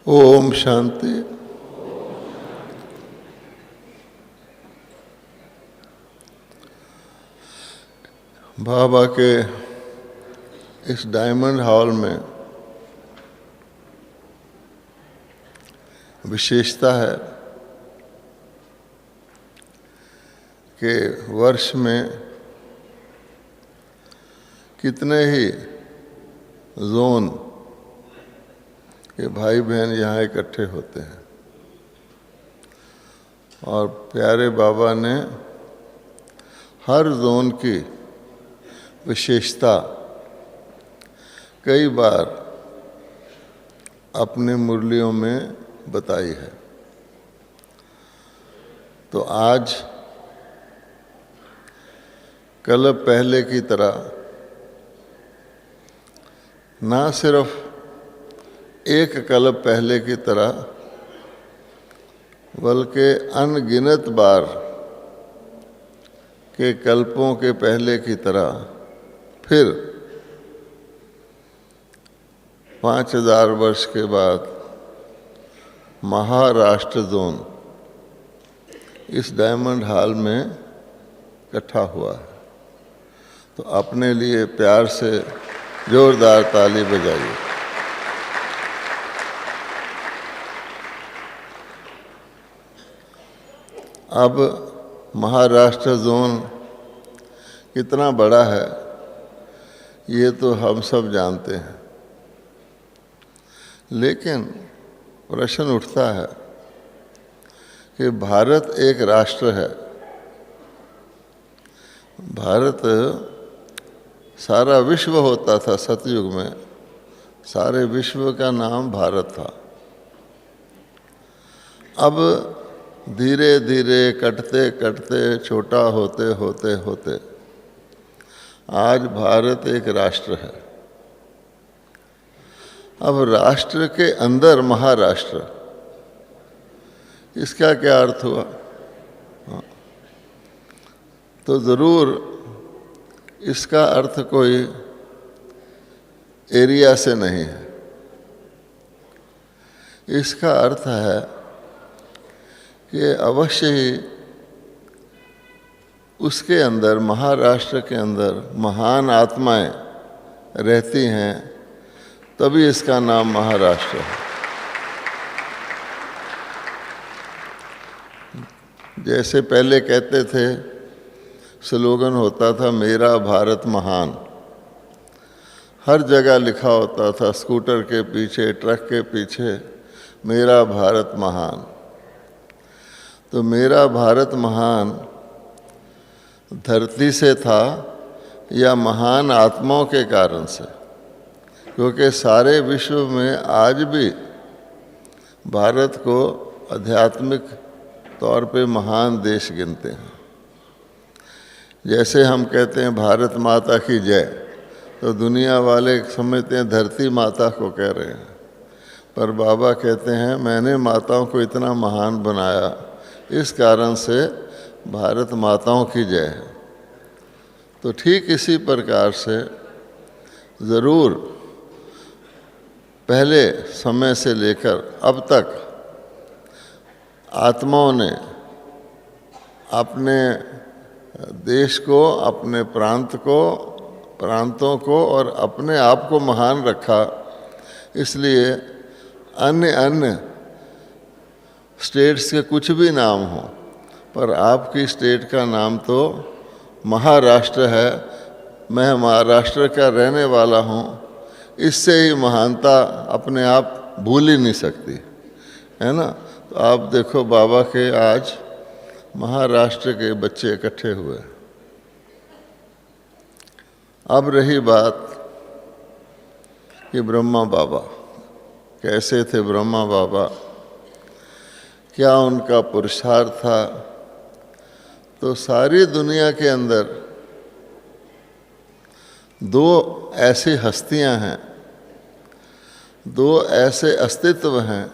ओम शांति। बाबा के इस diamond hall में विशेषता है कि वर्ष में कितने ही जोन के भाई बहन यहाँ इकट्ठे होते हैं और प्यारे बाबा ने हर जोन की विशेषता कई बार अपने मुरलियों में बताई है। तो आज कल पहले की तरह ना सिर्फ एक कल्प पहले की तरह बल्कि अनगिनत बार के कल्पों के पहले की तरह फिर 5000 वर्ष के बाद महाराष्ट्र जोन इस डायमंड हॉल में इकट्ठा हुआ है। तो अपने लिए प्यार से जोरदार ताली बजाइए। अब महाराष्ट्र जोन कितना बड़ा है ये तो हम सब जानते हैं, लेकिन प्रश्न उठता है कि भारत एक राष्ट्र है। भारत सारा विश्व होता था सतयुग में, सारे विश्व का नाम भारत था। अब धीरे धीरे कटते कटते छोटा होते होते होते आज भारत एक राष्ट्र है। अब राष्ट्र के अंदर महाराष्ट्र, इसका क्या अर्थ हुआ? तो ज़रूर इसका अर्थ कोई एरिया से नहीं है। इसका अर्थ है कि अवश्य ही उसके अंदर, महाराष्ट्र के अंदर महान आत्माएं रहती हैं, तभी इसका नाम महाराष्ट्र है। जैसे पहले कहते थे, स्लोगन होता था मेरा भारत महान, हर जगह लिखा होता था, स्कूटर के पीछे, ट्रक के पीछे, मेरा भारत महान। तो मेरा भारत महान धरती से था या महान आत्माओं के कारण से? क्योंकि सारे विश्व में आज भी भारत को आध्यात्मिक तौर पे महान देश गिनते हैं। जैसे हम कहते हैं भारत माता की जय, तो दुनिया वाले समझते हैं धरती माता को कह रहे हैं, पर बाबा कहते हैं मैंने माताओं को इतना महान बनाया, इस कारण से भारत माताओं की जय है। तो ठीक इसी प्रकार से ज़रूर पहले समय से लेकर अब तक आत्माओं ने अपने देश को, अपने प्रांतों को और अपने आप को महान रखा। इसलिए अन्य स्टेट्स के कुछ भी नाम हो, पर आपकी स्टेट का नाम तो महाराष्ट्र है। मैं महाराष्ट्र का रहने वाला हूँ, इससे ही महानता अपने आप भूल ही नहीं सकती, है ना। तो आप देखो बाबा के आज महाराष्ट्र के बच्चे इकट्ठे हुए। अब रही बात कि ब्रह्मा बाबा कैसे थे। ब्रह्मा बाबा क्या उनका पुरुषार्थ था? तो सारी दुनिया के अंदर दो ऐसी हस्तियां हैं, दो ऐसे अस्तित्व हैं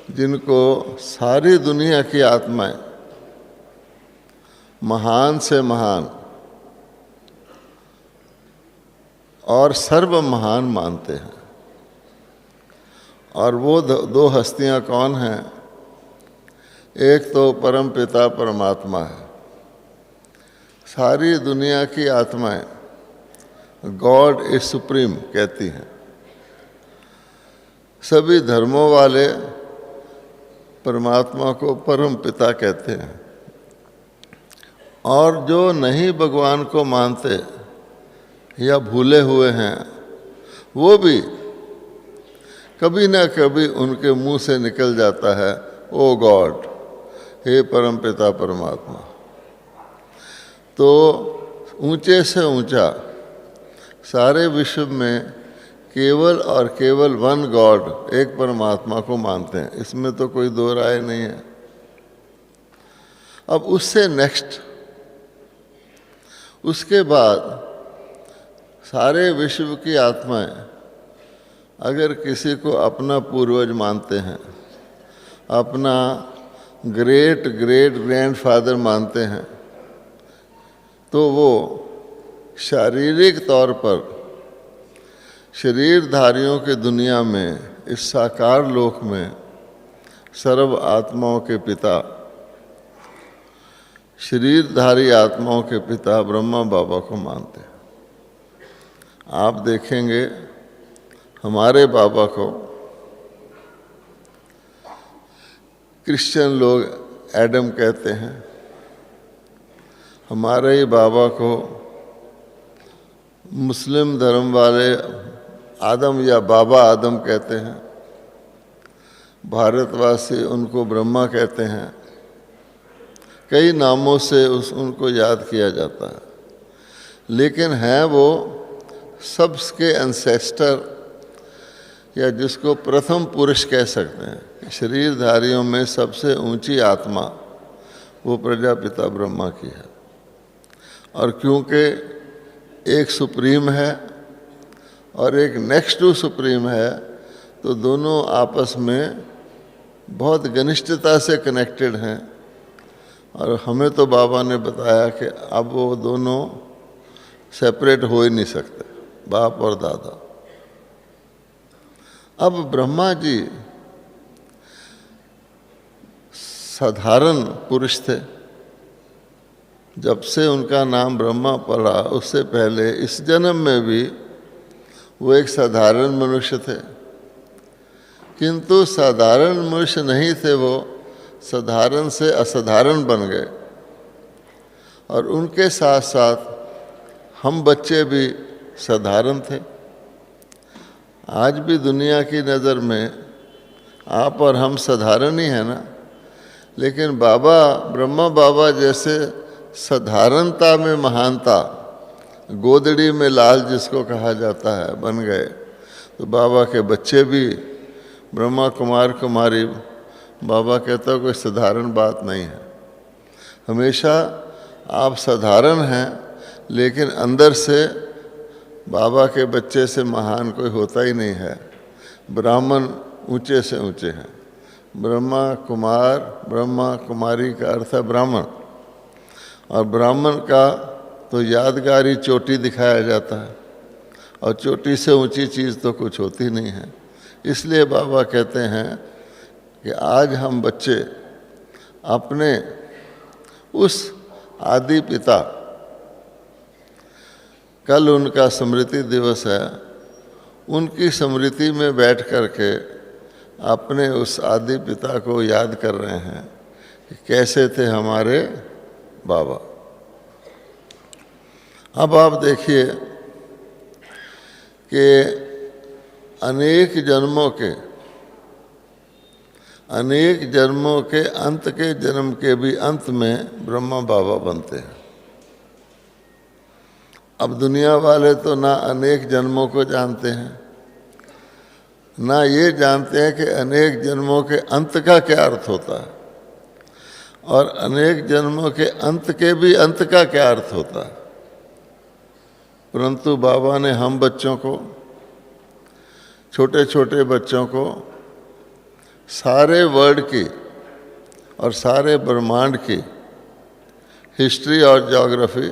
जिनको सारी दुनिया की आत्माएं महान से महान और सर्व महान मानते हैं। और वो दो हस्तियां कौन हैं? एक तो परम पिता परमात्मा है। सारी दुनिया की आत्माएं गॉड इज सुप्रीम कहती हैं। सभी धर्मों वाले परमात्मा को परम पिता कहते हैं। और जो नहीं भगवान को मानते या भूले हुए हैं, वो भी कभी ना कभी उनके मुंह से निकल जाता है, ओ गॉड, हे परम पिता परमात्मा। तो ऊंचे से ऊंचा सारे विश्व में केवल और केवल वन गॉड, एक परमात्मा को मानते हैं। इसमें तो कोई दो राय नहीं है। अब उससे नेक्स्ट, उसके बाद सारे विश्व की आत्माएं अगर किसी को अपना पूर्वज मानते हैं, अपना ग्रेट ग्रेट ग्रैंडफादर मानते हैं, तो वो शारीरिक तौर पर शरीरधारियों की दुनिया में, इस साकार लोक में सर्व आत्माओं के पिता, शरीरधारी आत्माओं के पिता ब्रह्मा बाबा को मानते हैं। आप देखेंगे हमारे बाबा को क्रिश्चियन लोग एडम कहते हैं, हमारे ही बाबा को मुस्लिम धर्म वाले आदम या बाबा आदम कहते हैं, भारतवासी उनको ब्रह्मा कहते हैं। कई नामों से उनको याद किया जाता है, लेकिन हैं वो सबके एंसेस्टर, या जिसको प्रथम पुरुष कह सकते हैं। शरीरधारियों में सबसे ऊंची आत्मा वो प्रजापिता ब्रह्मा की है। और क्योंकि एक सुप्रीम है और एक नेक्स्ट टू सुप्रीम है, तो दोनों आपस में बहुत घनिष्ठता से कनेक्टेड हैं। और हमें तो बाबा ने बताया कि अब वो दोनों सेपरेट हो ही नहीं सकते, बाप और दादा। अब ब्रह्मा जी साधारण पुरुष थे। जब से उनका नाम ब्रह्मा पड़ा, उससे पहले इस जन्म में भी वो एक साधारण मनुष्य थे। किंतु साधारण मनुष्य नहीं थे, वो साधारण से असाधारण बन गए। और उनके साथ साथ हम बच्चे भी साधारण थे। आज भी दुनिया की नज़र में आप और हम साधारण ही हैं ना, लेकिन बाबा, ब्रह्मा बाबा जैसे साधारणता में महानता, गोदड़ी में लाल जिसको कहा जाता है, बन गए। तो बाबा के बच्चे भी ब्रह्मा कुमार कुमारी, बाबा कहता कोई साधारण बात नहीं है। हमेशा आप साधारण हैं, लेकिन अंदर से बाबा के बच्चे से महान कोई होता ही नहीं है। ब्राह्मण ऊंचे से ऊंचे हैं। ब्रह्मा कुमार, ब्रह्मा कुमारी का अर्थ है ब्राह्मण। और ब्राह्मण का तो यादगारी चोटी दिखाया जाता है, और चोटी से ऊंची चीज़ तो कुछ होती नहीं है। इसलिए बाबा कहते हैं कि आज हम बच्चे अपने उस आदि पिता, कल उनका स्मृति दिवस है, उनकी स्मृति में बैठ कर के अपने उस आदि पिता को याद कर रहे हैं कि कैसे थे हमारे बाबा। अब आप देखिए कि अनेक जन्मों के अंत के जन्म के भी अंत में ब्रह्मा बाबा बनते हैं। अब दुनिया वाले तो ना अनेक जन्मों को जानते हैं, ना ये जानते हैं कि अनेक जन्मों के अंत का क्या अर्थ होता है, और अनेक जन्मों के अंत के भी अंत का क्या अर्थ होता है। परंतु बाबा ने हम बच्चों को, छोटे छोटे बच्चों को सारे वर्ल्ड की और सारे ब्रह्मांड की हिस्ट्री और ज्योग्राफी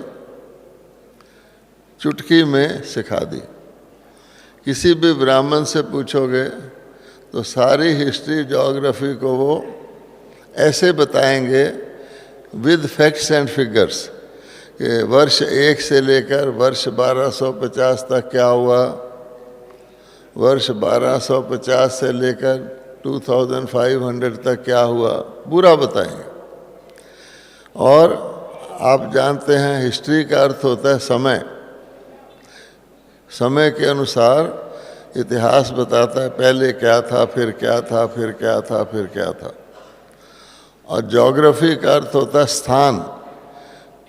चुटकी में सिखा दी। किसी भी ब्राह्मण से पूछोगे तो सारी हिस्ट्री ज्योग्राफी को वो ऐसे बताएंगे विद फैक्ट्स एंड फिगर्स कि वर्ष 1 से लेकर वर्ष 1250 तक क्या हुआ, वर्ष 1250 से लेकर 2500 तक क्या हुआ, पूरा बताएंगे। और आप जानते हैं हिस्ट्री का अर्थ होता है समय। समय के अनुसार इतिहास बताता है पहले क्या था, फिर क्या था, फिर क्या था, फिर क्या था। और ज्योग्राफी का अर्थ होता है स्थान,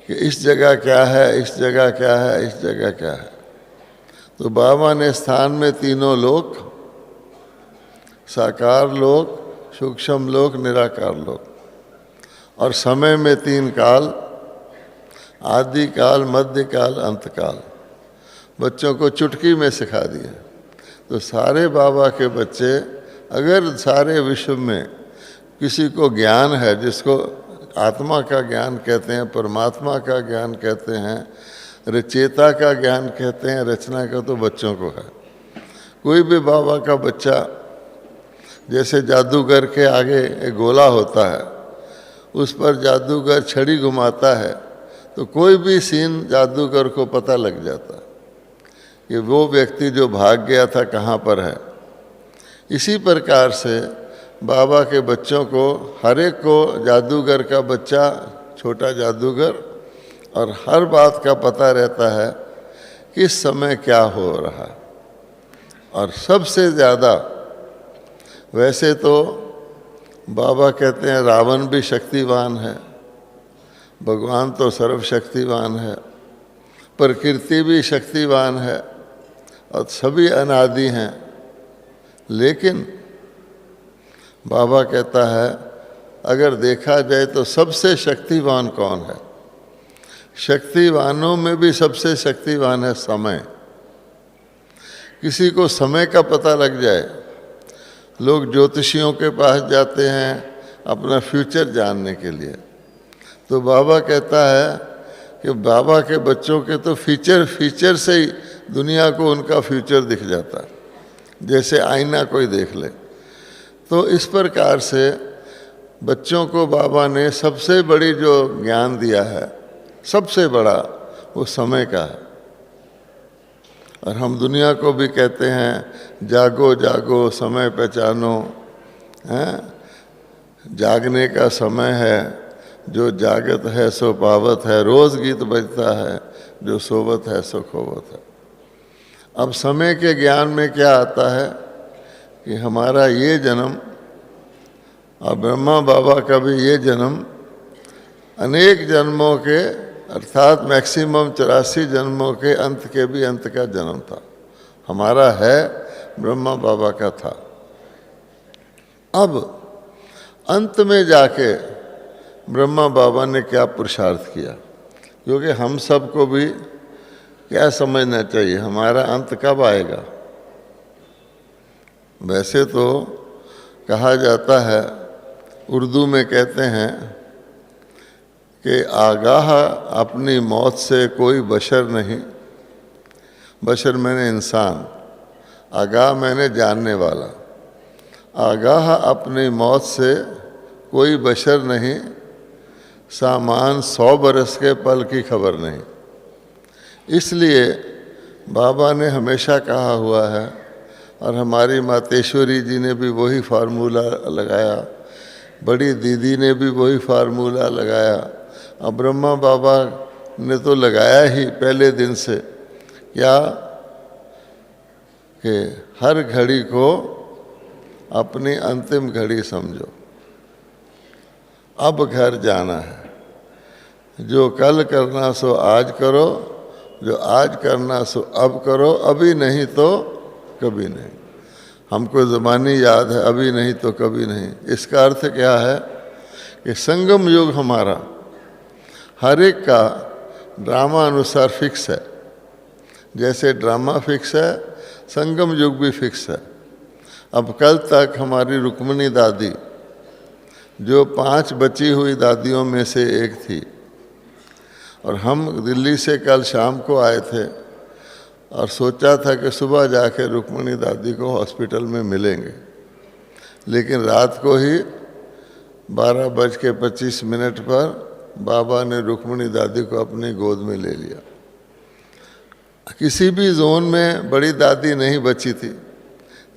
कि इस जगह क्या है, इस जगह क्या है, इस जगह क्या है। तो बाबा ने स्थान में तीनों लोक, साकार लोक, सूक्ष्म लोक, निराकार लोक, और समय में 3 काल, आदि काल, मध्य काल, अंत काल, बच्चों को चुटकी में सिखा दिया। तो सारे बाबा के बच्चे, अगर सारे विश्व में किसी को ज्ञान है, जिसको आत्मा का ज्ञान कहते हैं, परमात्मा का ज्ञान कहते हैं, रचेता का ज्ञान कहते हैं, रचना का, तो बच्चों को है। कोई भी बाबा का बच्चा, जैसे जादूगर के आगे एक गोला होता है, उस पर जादूगर छड़ी घुमाता है तो कोई भी सीन जादूगर को पता लग जाता है कि वो व्यक्ति जो भाग गया था कहाँ पर है। इसी प्रकार से बाबा के बच्चों को, हर एक को जादूगर का बच्चा, छोटा जादूगर, और हर बात का पता रहता है किस समय क्या हो रहा है। और सबसे ज़्यादा, वैसे तो बाबा कहते हैं रावण भी शक्तिवान है, भगवान तो सर्वशक्तिवान है, प्रकृति भी शक्तिवान है, और सभी अनादि हैं। लेकिन बाबा कहता है अगर देखा जाए तो सबसे शक्तिवान कौन है? शक्तिवानों में भी सबसे शक्तिवान है समय। किसी को समय का पता लग जाए, लोग ज्योतिषियों के पास जाते हैं अपना फ्यूचर जानने के लिए, तो बाबा कहता है कि बाबा के बच्चों के तो फीचर से ही दुनिया को उनका फ्यूचर दिख जाता है, जैसे आईना कोई देख ले। तो इस प्रकार से बच्चों को बाबा ने सबसे बड़ी जो ज्ञान दिया है, सबसे बड़ा, वो समय का है। और हम दुनिया को भी कहते हैं जागो जागो समय पहचानो, हैं, जागने का समय है, जो जागत है सो पावत है, रोज़ गीत बजता है, जो सोवत है सो खोवत है। अब समय के ज्ञान में क्या आता है कि हमारा ये जन्म और ब्रह्मा बाबा का भी ये जन्म अनेक जन्मों के, अर्थात मैक्सिमम 84 जन्मों के अंत के भी अंत का जन्म था। हमारा है, ब्रह्मा बाबा का था। अब अंत में जाके ब्रह्मा बाबा ने क्या पुरुषार्थ किया, क्योंकि हम सबको भी क्या समझना चाहिए, हमारा अंत कब आएगा। वैसे तो कहा जाता है, उर्दू में कहते हैं कि आगाह अपनी मौत से कोई बशर नहीं, बशर मैंने इंसान, आगाह मैंने जानने वाला, आगाह अपनी मौत से कोई बशर नहीं, सामान 100 बरस के पल की खबर नहीं। इसलिए बाबा ने हमेशा कहा हुआ है, और हमारी मातेश्वरी जी ने भी वही फार्मूला लगाया, बड़ी दीदी ने भी वही फार्मूला लगाया, अब ब्रह्मा बाबा ने तो लगाया ही पहले दिन से, क्या कि हर घड़ी को अपनी अंतिम घड़ी समझो। अब घर जाना है, जो कल करना सो आज करो, जो आज करना सो अब करो, अभी नहीं तो कभी नहीं। हमको ज़बानी याद है, अभी नहीं तो कभी नहीं। इसका अर्थ क्या है कि संगम युग हमारा हर एक का ड्रामा अनुसार फिक्स है। जैसे ड्रामा फिक्स है, संगम युग भी फिक्स है। अब कल तक हमारी रुक्मणी दादी, जो 5 बची हुई दादियों में से एक थी, और हम दिल्ली से कल शाम को आए थे और सोचा था कि सुबह जाके रुक्मणी दादी को हॉस्पिटल में मिलेंगे, लेकिन रात को ही 12:25 पर बाबा ने रुक्मिणी दादी को अपनी गोद में ले लिया। किसी भी जोन में बड़ी दादी नहीं बची थी।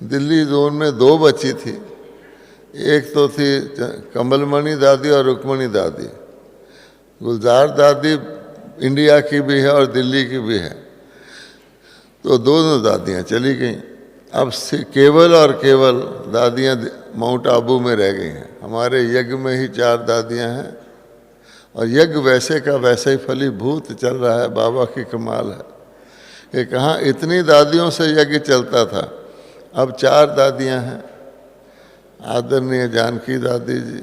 दिल्ली जोन में 2 बची थी, एक तो थी कमलमणि दादी और रुक्मिणी दादी। गुलजार दादी इंडिया की भी है और दिल्ली की भी है, तो दोनों दादियाँ चली गईं। अब केवल और केवल दादियाँ माउंट आबू में रह गई हैं। हमारे यज्ञ में ही 4 दादियाँ हैं और यज्ञ वैसे का वैसे ही फलीभूत चल रहा है। बाबा की कमाल है कि कहाँ इतनी दादियों से यज्ञ चलता था, अब 4 दादियाँ हैं। आदरणीय जानकी दादी जी,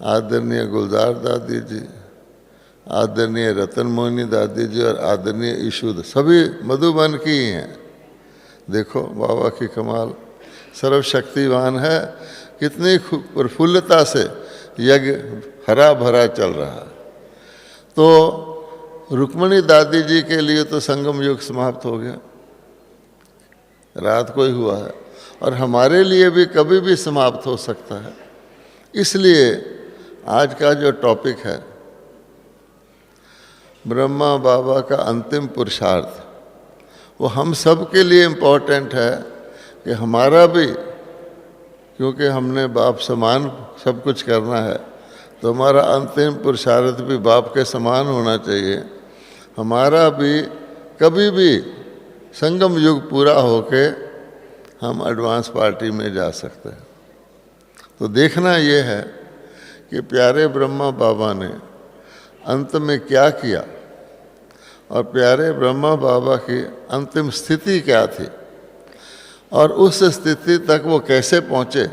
आदरणीय गुलजार दादी जी, आदरणीय रतन मोहिनी दादी जी और आदरणीय ईशुद, सभी मधुबन की ही हैं। देखो बाबा की कमाल, सर्वशक्तिवान है। कितनी प्रफुल्लता से यज्ञ हरा भरा चल रहा है। तो रुक्मिणी दादी जी के लिए तो संगम युग समाप्त हो गया, रात को ही हुआ है, और हमारे लिए भी कभी भी समाप्त हो सकता है। इसलिए आज का जो टॉपिक है ब्रह्मा बाबा का अंतिम पुरुषार्थ, वो हम सब के लिए इम्पोर्टेंट है कि हमारा भी, क्योंकि हमने बाप समान सब कुछ करना है, तो हमारा अंतिम पुरुषार्थ भी बाप के समान होना चाहिए। हमारा भी कभी भी संगम युग पूरा होके हम एडवांस पार्टी में जा सकते हैं। तो देखना ये है कि प्यारे ब्रह्मा बाबा ने अंत में क्या किया और प्यारे ब्रह्मा बाबा की अंतिम स्थिति क्या थी और उस स्थिति तक वो कैसे पहुँचे,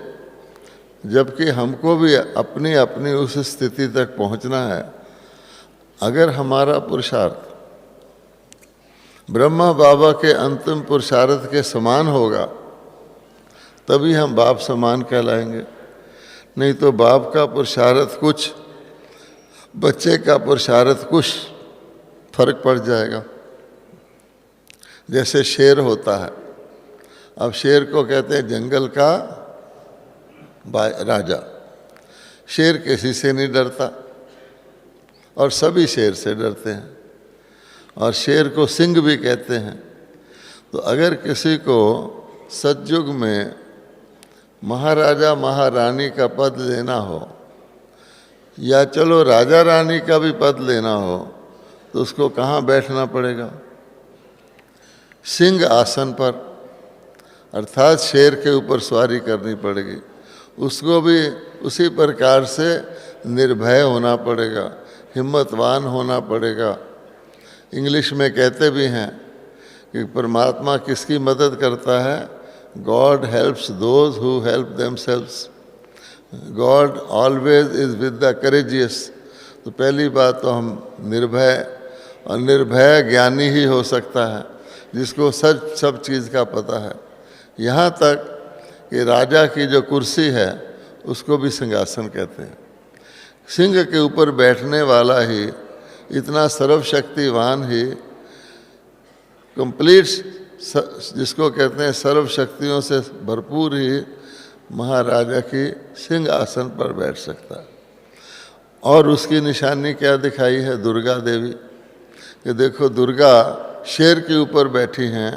जबकि हमको भी अपनी अपनी उस स्थिति तक पहुँचना है। अगर हमारा पुरुषार्थ ब्रह्मा बाबा के अंतिम पुरुषार्थ के समान होगा तभी हम बाप समान कहलाएंगे, नहीं तो बाप का पुरुषार्थ कुछ, बच्चे का पुरुषार्थ कुछ, फर्क पड़ जाएगा। जैसे शेर होता है, अब शेर को कहते हैं जंगल का राजा। शेर किसी से नहीं डरता और सभी शेर से डरते हैं, और शेर को सिंह भी कहते हैं। तो अगर किसी को सतयुग में महाराजा महारानी का पद लेना हो या चलो राजा रानी का भी पद लेना हो तो उसको कहाँ बैठना पड़ेगा? सिंह आसन पर, अर्थात शेर के ऊपर सवारी करनी पड़ेगी। उसको भी उसी प्रकार से निर्भय होना पड़ेगा, हिम्मतवान होना पड़ेगा। इंग्लिश में कहते भी हैं कि परमात्मा किसकी मदद करता है? God helps those who help themselves. God always is with the courageous. तो पहली बात तो हम निर्भय, और निर्भय ज्ञानी ही हो सकता है जिसको सब चीज़ का पता है। यहाँ तक कि राजा की जो कुर्सी है उसको भी सिंहासन कहते हैं। सिंह के ऊपर बैठने वाला ही, इतना सर्वशक्तिवान ही, कंप्लीट, जिसको कहते हैं सर्वशक्तियों से भरपूर ही महाराजा की सिंहासन पर बैठ सकता है। और उसकी निशानी क्या दिखाई है? दुर्गा देवी। कि देखो दुर्गा शेर के ऊपर बैठी हैं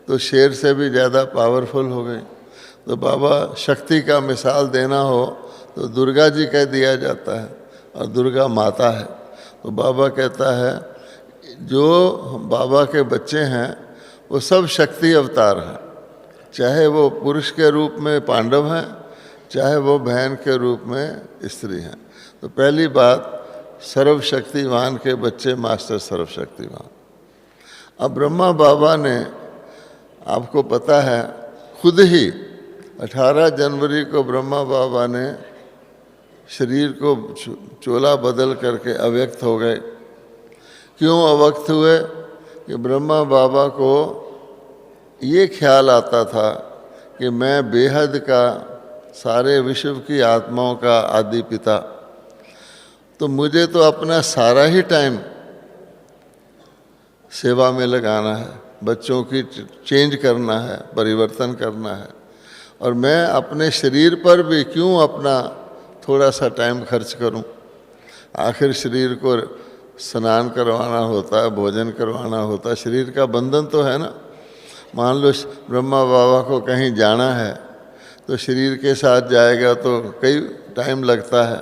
तो शेर से भी ज़्यादा पावरफुल हो गई। तो बाबा शक्ति का मिसाल देना हो तो दुर्गा जी कह दिया जाता है, और दुर्गा माता है। तो बाबा कहता है जो बाबा के बच्चे हैं वो सब शक्ति अवतार हैं, चाहे वो पुरुष के रूप में पांडव हैं, चाहे वो बहन के रूप में स्त्री हैं। तो पहली बात, सर्वशक्तिवान के बच्चे मास्टर सर्वशक्तिवान। अब ब्रह्मा बाबा ने, आपको पता है, खुद ही 18 जनवरी को ब्रह्मा बाबा ने शरीर को चोला बदल करके अव्यक्त हो गए। क्यों अव्यक्त हुए? कि ब्रह्मा बाबा को ये ख्याल आता था कि मैं बेहद का, सारे विश्व की आत्माओं का आदि पिता, तो मुझे तो अपना सारा ही टाइम सेवा में लगाना है, बच्चों की चेंज करना है, परिवर्तन करना है। और मैं अपने शरीर पर भी क्यों अपना थोड़ा सा टाइम खर्च करूं? आखिर शरीर को स्नान करवाना होता है, भोजन करवाना होता है, शरीर का बंधन तो है ना। मान लो ब्रह्मा बाबा को कहीं जाना है तो शरीर के साथ जाएगा तो कई टाइम लगता है।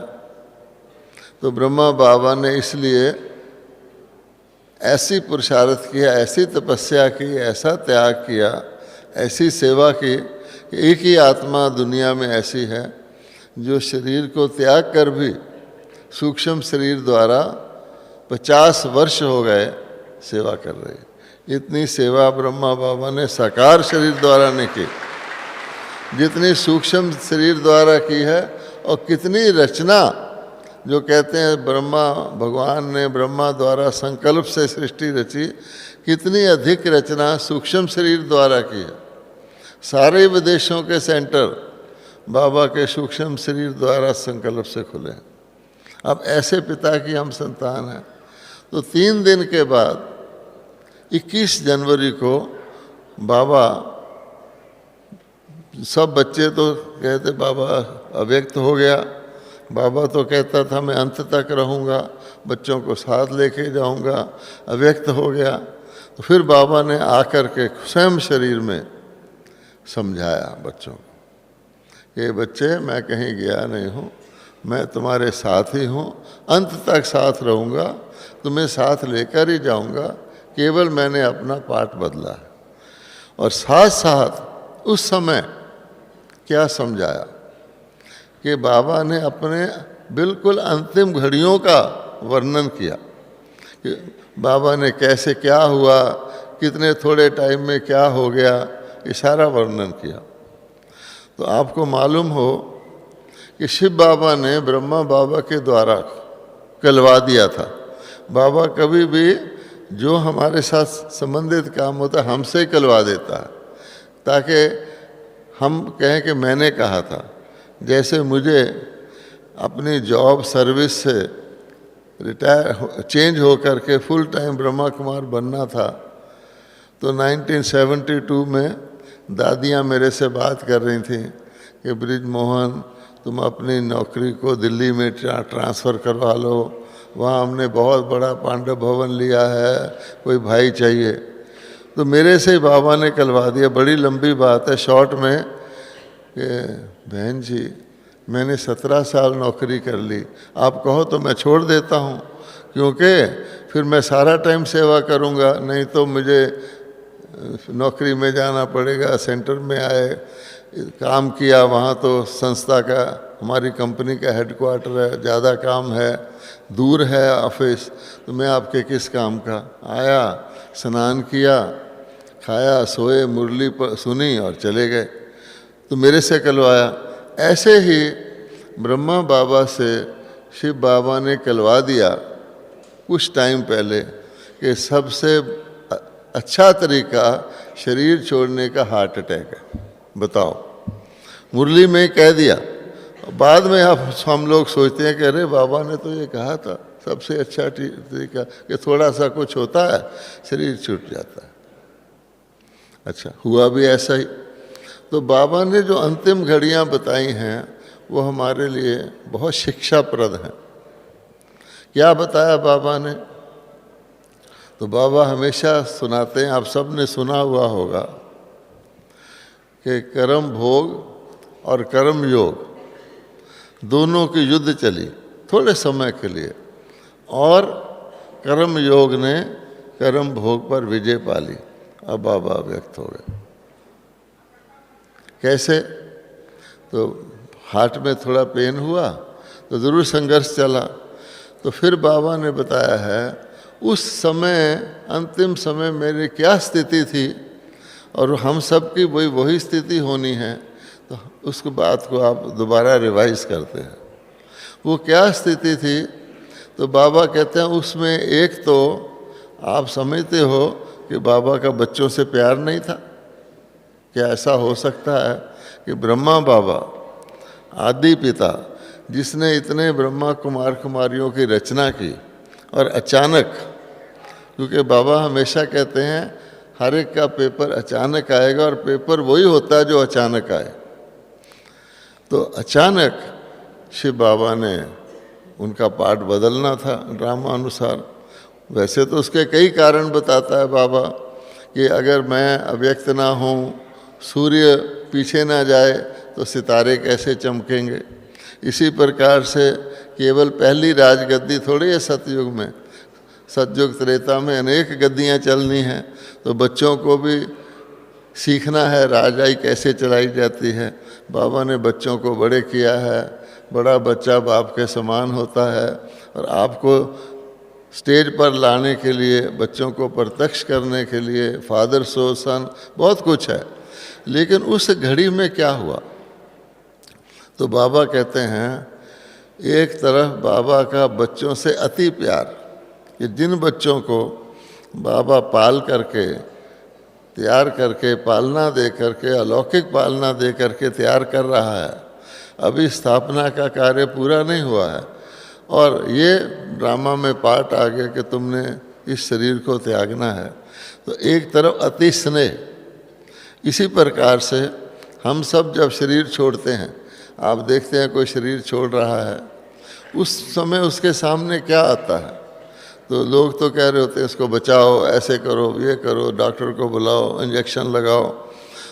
तो ब्रह्मा बाबा ने इसलिए ऐसी पुरुषार्थ किया, ऐसी तपस्या की, ऐसा त्याग किया, ऐसी सेवा की कि एक ही आत्मा दुनिया में ऐसी है जो शरीर को त्याग कर भी सूक्ष्म शरीर द्वारा 50 वर्ष हो गए सेवा कर रही। इतनी सेवा ब्रह्मा बाबा ने साकार शरीर द्वारा नहीं की जितनी सूक्ष्म शरीर द्वारा की है। और कितनी रचना, जो कहते हैं ब्रह्मा भगवान ने ब्रह्मा द्वारा संकल्प से सृष्टि रची, कितनी अधिक रचना सूक्ष्म शरीर द्वारा की है। सारे विदेशों के सेंटर बाबा के सूक्ष्म शरीर द्वारा संकल्प से खुले हैं। अब ऐसे पिता की हम संतान हैं। तो 3 दिन के बाद 21 जनवरी को बाबा, सब बच्चे तो कहते बाबा अव्यक्त हो गया, बाबा तो कहता था मैं अंत तक रहूँगा, बच्चों को साथ लेके जाऊँगा, अव्यक्त हो गया। तो फिर बाबा ने आकर के स्वयं शरीर में समझाया बच्चों को, ये बच्चे मैं कहीं गया नहीं हूँ, मैं तुम्हारे साथ ही हूँ, अंत तक साथ रहूँगा, तुम्हें साथ लेकर ही जाऊँगा, केवल मैंने अपना पाठ बदला है। और साथ साथ उस समय क्या समझाया कि बाबा ने अपने बिल्कुल अंतिम घड़ियों का वर्णन किया कि बाबा ने कैसे क्या हुआ, कितने थोड़े टाइम में क्या हो गया, ये सारा वर्णन किया। तो आपको मालूम हो कि शिव बाबा ने ब्रह्मा बाबा के द्वारा कहलवा दिया था। बाबा कभी भी जो हमारे साथ संबंधित काम होता है हमसे कहलवा देता है, ताकि हम कहें कि मैंने कहा था। जैसे मुझे अपनी जॉब सर्विस से रिटायर चेंज होकर के फुल टाइम ब्रह्मा कुमार बनना था, तो 1972 में दादियाँ मेरे से बात कर रही थी कि ब्रिज मोहन तुम अपनी नौकरी को दिल्ली में ट्रांसफ़र करवा लो, वहाँ हमने बहुत बड़ा पांडव भवन लिया है, कोई भाई चाहिए। तो मेरे से ही बाबा ने कहलवा दिया। बड़ी लंबी बात है, शॉर्ट में कि बहन जी मैंने 17 साल नौकरी कर ली, आप कहो तो मैं छोड़ देता हूँ, क्योंकि फिर मैं सारा टाइम सेवा करूँगा, नहीं तो मुझे नौकरी में जाना पड़ेगा। सेंटर में आए, काम किया, वहाँ तो संस्था का, हमारी कंपनी का हेडक्वार्टर है, ज़्यादा काम है, दूर है ऑफिस, तो मैं आपके किस काम का। आया, स्नान किया, खाया, सोए, मुरली पर सुनी और चले गए। तो मेरे से कहलवाया। ऐसे ही ब्रह्मा बाबा से शिव बाबा ने कहलवा दिया कुछ टाइम पहले कि सबसे अच्छा तरीका शरीर छोड़ने का हार्ट अटैक है। बताओ, मुरली में कह दिया। बाद में आप हम लोग सोचते हैं कि अरे बाबा ने तो ये कहा था सबसे अच्छा तरीका कि थोड़ा सा कुछ होता है शरीर छूट जाता है। अच्छा, हुआ भी ऐसा ही। तो बाबा ने जो अंतिम घड़ियां बताई हैं वो हमारे लिए बहुत शिक्षाप्रद हैं। क्या बताया बाबा ने? तो बाबा हमेशा सुनाते हैं, आप सब ने सुना हुआ होगा कि कर्म भोग और कर्म योग दोनों की युद्ध चली थोड़े समय के लिए, और कर्म योग ने कर्म भोग पर विजय पाली। अब बाबा व्यक्त हो गए। कैसे? तो हार्ट में थोड़ा पेन हुआ तो ज़रूर संघर्ष चला। तो फिर बाबा ने बताया है उस समय, अंतिम समय मेरी क्या स्थिति थी, और हम सब की वही स्थिति होनी है। तो उस बात को आप दोबारा रिवाइज करते हैं, वो क्या स्थिति थी। तो बाबा कहते हैं उसमें एक तो आप समझते हो कि बाबा का बच्चों से प्यार नहीं था। क्या ऐसा हो सकता है कि ब्रह्मा बाबा आदि पिता, जिसने इतने ब्रह्मा कुमार कुमारियों की रचना की, और अचानक, क्योंकि बाबा हमेशा कहते हैं हर एक का पेपर अचानक आएगा, और पेपर वही होता है जो अचानक आए। तो अचानक शिव बाबा ने उनका पाठ बदलना था ड्रामा अनुसार। वैसे तो उसके कई कारण बताता है बाबा कि अगर मैं अव्यक्त ना हूँ, सूर्य पीछे ना जाए तो सितारे कैसे चमकेंगे। इसी प्रकार से केवल पहली राजगद्दी थोड़ी है सतयुग में, सतयुग त्रेता में अनेक गद्दियाँ चलनी हैं। तो बच्चों को भी सीखना है राजाई कैसे चलाई जाती है। बाबा ने बच्चों को बड़े किया है, बड़ा बच्चा बाप के समान होता है। और आपको स्टेज पर लाने के लिए, बच्चों को प्रत्यक्ष करने के लिए फादर सो सन बहुत कुछ है। लेकिन उस घड़ी में क्या हुआ, तो बाबा कहते हैं एक तरफ बाबा का बच्चों से अति प्यार, कि जिन बच्चों को बाबा पाल करके तैयार करके, पालना दे करके, अलौकिक पालना दे करके तैयार कर रहा है, अभी स्थापना का कार्य पूरा नहीं हुआ है और ये ड्रामा में पार्ट आ गया कि तुमने इस शरीर को त्यागना है। तो एक तरफ अति स्नेह। इसी प्रकार से हम सब जब शरीर छोड़ते हैं, आप देखते हैं कोई शरीर छोड़ रहा है, उस समय उसके सामने क्या आता है, तो लोग तो कह रहे होते हैं इसको बचाओ, ऐसे करो, ये करो, डॉक्टर को बुलाओ, इंजेक्शन लगाओ।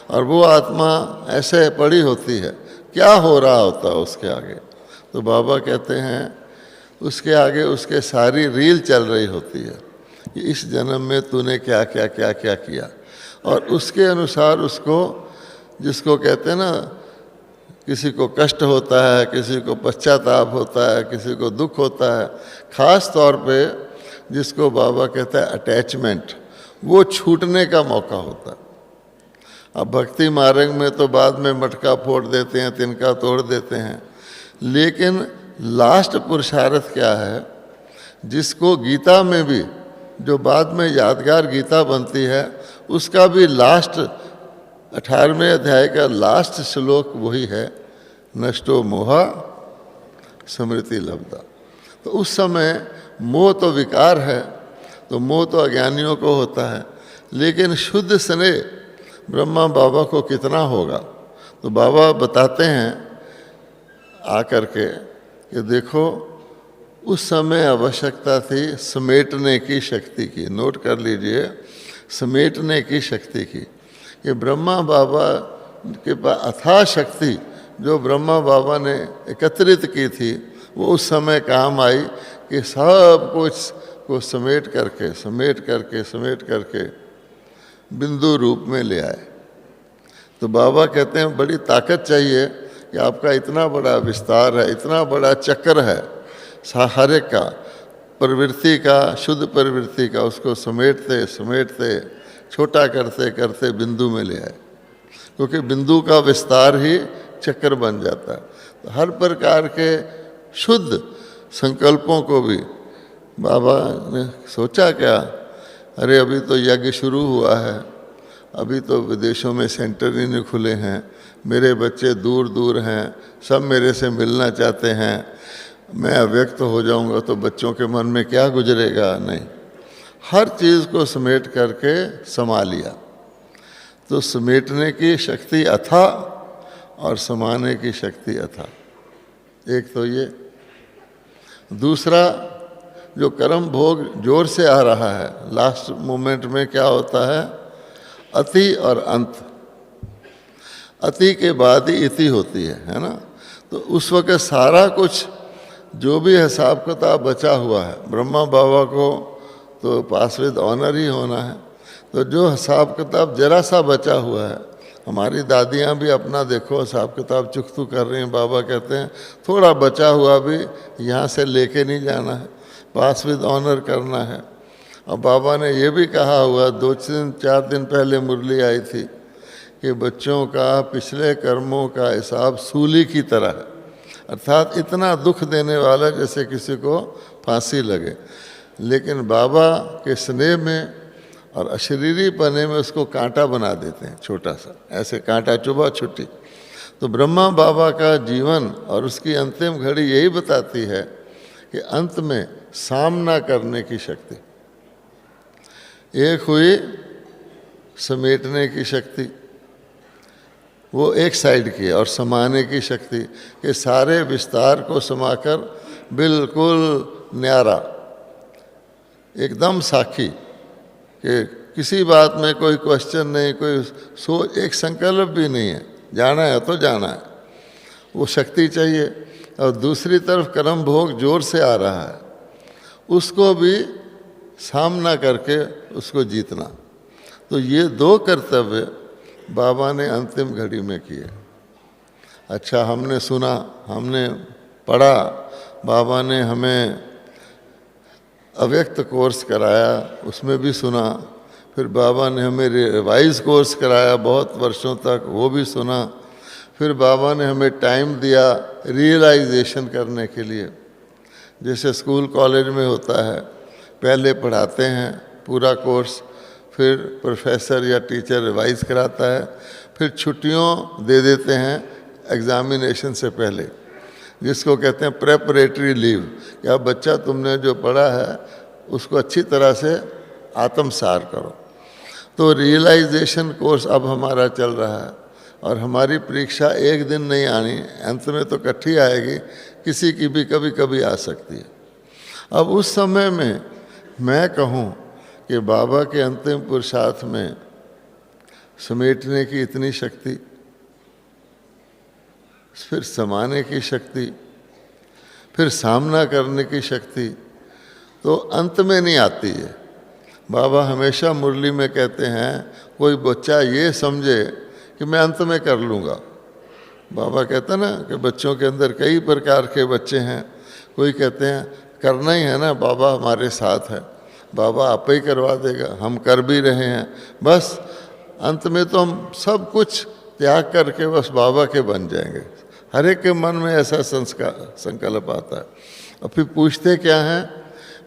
और वो आत्मा ऐसे पड़ी होती है, क्या हो रहा होता है उसके आगे। तो बाबा कहते हैं उसके आगे उसके सारी रील चल रही होती है कि इस जन्म में तूने क्या क्या क्या क्या किया, और उसके अनुसार उसको, जिसको कहते हैं ना, किसी को कष्ट होता है, किसी को पश्चाताप होता है, किसी को दुख होता है, खास तौर पे जिसको बाबा कहता है अटैचमेंट, वो छूटने का मौका होता है। अब भक्ति मार्ग में तो बाद में मटका फोड़ देते हैं, तिनका तोड़ देते हैं, लेकिन लास्ट पुरुषार्थ क्या है, जिसको गीता में भी जो बाद में यादगार गीता बनती है, उसका भी लास्ट 18वें अध्याय का लास्ट श्लोक वही है, नष्टो मोहा स्मृति लब्धा। तो उस समय मोह तो विकार है, तो मोह तो अज्ञानियों को होता है, लेकिन शुद्ध स्नेह ब्रह्मा बाबा को कितना होगा। तो बाबा बताते हैं आकर के कि देखो उस समय आवश्यकता थी समेटने की शक्ति की, नोट कर लीजिए, समेटने की शक्ति की, कि ब्रह्मा बाबा के पास अथाह शक्ति जो ब्रह्मा बाबा ने एकत्रित की थी, वो उस समय काम आई कि सब कुछ को समेट करके बिंदु रूप में ले आए। तो बाबा कहते हैं बड़ी ताकत चाहिए कि आपका इतना बड़ा विस्तार है, इतना बड़ा चक्र है हर एक का, प्रवृत्ति का, शुद्ध प्रवृत्ति का, उसको समेटते समेटते छोटा करते करते बिंदु में ले आए, क्योंकि बिंदु का विस्तार ही चक्र बन जाता है। तो हर प्रकार के शुद्ध संकल्पों को भी बाबा ने सोचा क्या, अरे अभी तो यज्ञ शुरू हुआ है, अभी तो विदेशों में सेंटर ही नहीं खुले हैं, मेरे बच्चे दूर दूर हैं, सब मेरे से मिलना चाहते हैं, मैं अव्यक्त हो जाऊंगा तो बच्चों के मन में क्या गुजरेगा। नहीं, हर चीज़ को समेट करके समा लिया। तो समेटने की शक्ति अथा और समाने की शक्ति अथा, एक तो ये। दूसरा, जो कर्म भोग जोर से आ रहा है, लास्ट मोमेंट में क्या होता है, अति और अंत। अति के बाद ही इति होती है ना। तो उस वक्त सारा कुछ जो भी हिसाब किताब बचा हुआ है, ब्रह्मा बाबा को तो पास विद ऑनर ही होना है, तो जो हिसाब किताब जरा सा बचा हुआ है, हमारी दादियाँ भी अपना देखो हिसाब किताब चुकतू कर रही हैं, बाबा कहते हैं थोड़ा बचा हुआ भी यहाँ से लेके नहीं जाना है, पास विद ऑनर करना है। और बाबा ने ये भी कहा हुआ, 2-4 दिन पहले मुरली आई थी, कि बच्चों का पिछले कर्मों का हिसाब सूली की तरह है, अर्थात इतना दुख देने वाला जैसे किसी को फांसी लगे, लेकिन बाबा के स्नेह में और अशरीरी पने में उसको कांटा बना देते हैं, छोटा सा ऐसे कांटा चुभा छुट्टी। तो ब्रह्मा बाबा का जीवन और उसकी अंतिम घड़ी यही बताती है कि अंत में सामना करने की शक्ति, एक हुई समेटने की शक्ति, वो एक साइड की है, और समाने की शक्ति के सारे विस्तार को समाकर बिल्कुल न्यारा, एकदम साखी, कि किसी बात में कोई क्वेश्चन नहीं, कोई सोच, एक संकल्प भी नहीं है, जाना है तो जाना है, वो शक्ति चाहिए। और दूसरी तरफ कर्म भोग जोर से आ रहा है, उसको भी सामना करके उसको जीतना। तो ये दो कर्तव्य बाबा ने अंतिम घड़ी में किए। अच्छा, हमने सुना, हमने पढ़ा, बाबा ने हमें अव्यक्त कोर्स कराया, उसमें भी सुना, फिर बाबा ने हमें रिवाइज कोर्स कराया बहुत वर्षों तक, वो भी सुना, फिर बाबा ने हमें टाइम दिया रियलाइजेशन करने के लिए। जैसे स्कूल कॉलेज में होता है, पहले पढ़ाते हैं पूरा कोर्स, फिर प्रोफेसर या टीचर रिवाइज कराता है, फिर छुट्टियों दे देते हैं एग्ज़ामिनेशन से पहले, जिसको कहते हैं प्रेपरेटरी लीव, कि अब बच्चा तुमने जो पढ़ा है उसको अच्छी तरह से आत्मसार करो। तो रियलाइजेशन कोर्स अब हमारा चल रहा है, और हमारी परीक्षा एक दिन नहीं आनी, अंत में तो इकट्ठी आएगी, किसी की भी कभी कभी आ सकती है। अब उस समय में मैं कहूँ कि बाबा के अंतिम पुरुषार्थ में समेटने की इतनी शक्ति, फिर समाने की शक्ति, फिर सामना करने की शक्ति तो अंत में नहीं आती है। बाबा हमेशा मुरली में कहते हैं, कोई बच्चा ये समझे कि मैं अंत में कर लूँगा। बाबा कहते हैं ना कि बच्चों के अंदर कई प्रकार के बच्चे हैं, कोई कहते हैं करना ही है ना, बाबा हमारे साथ है, बाबा आप ही करवा देगा, हम कर भी रहे हैं, बस अंत में तो हम सब कुछ त्याग करके बस बाबा के बन जाएंगे। हर एक के मन में ऐसा संकल्प आता है। और फिर पूछते क्या हैं,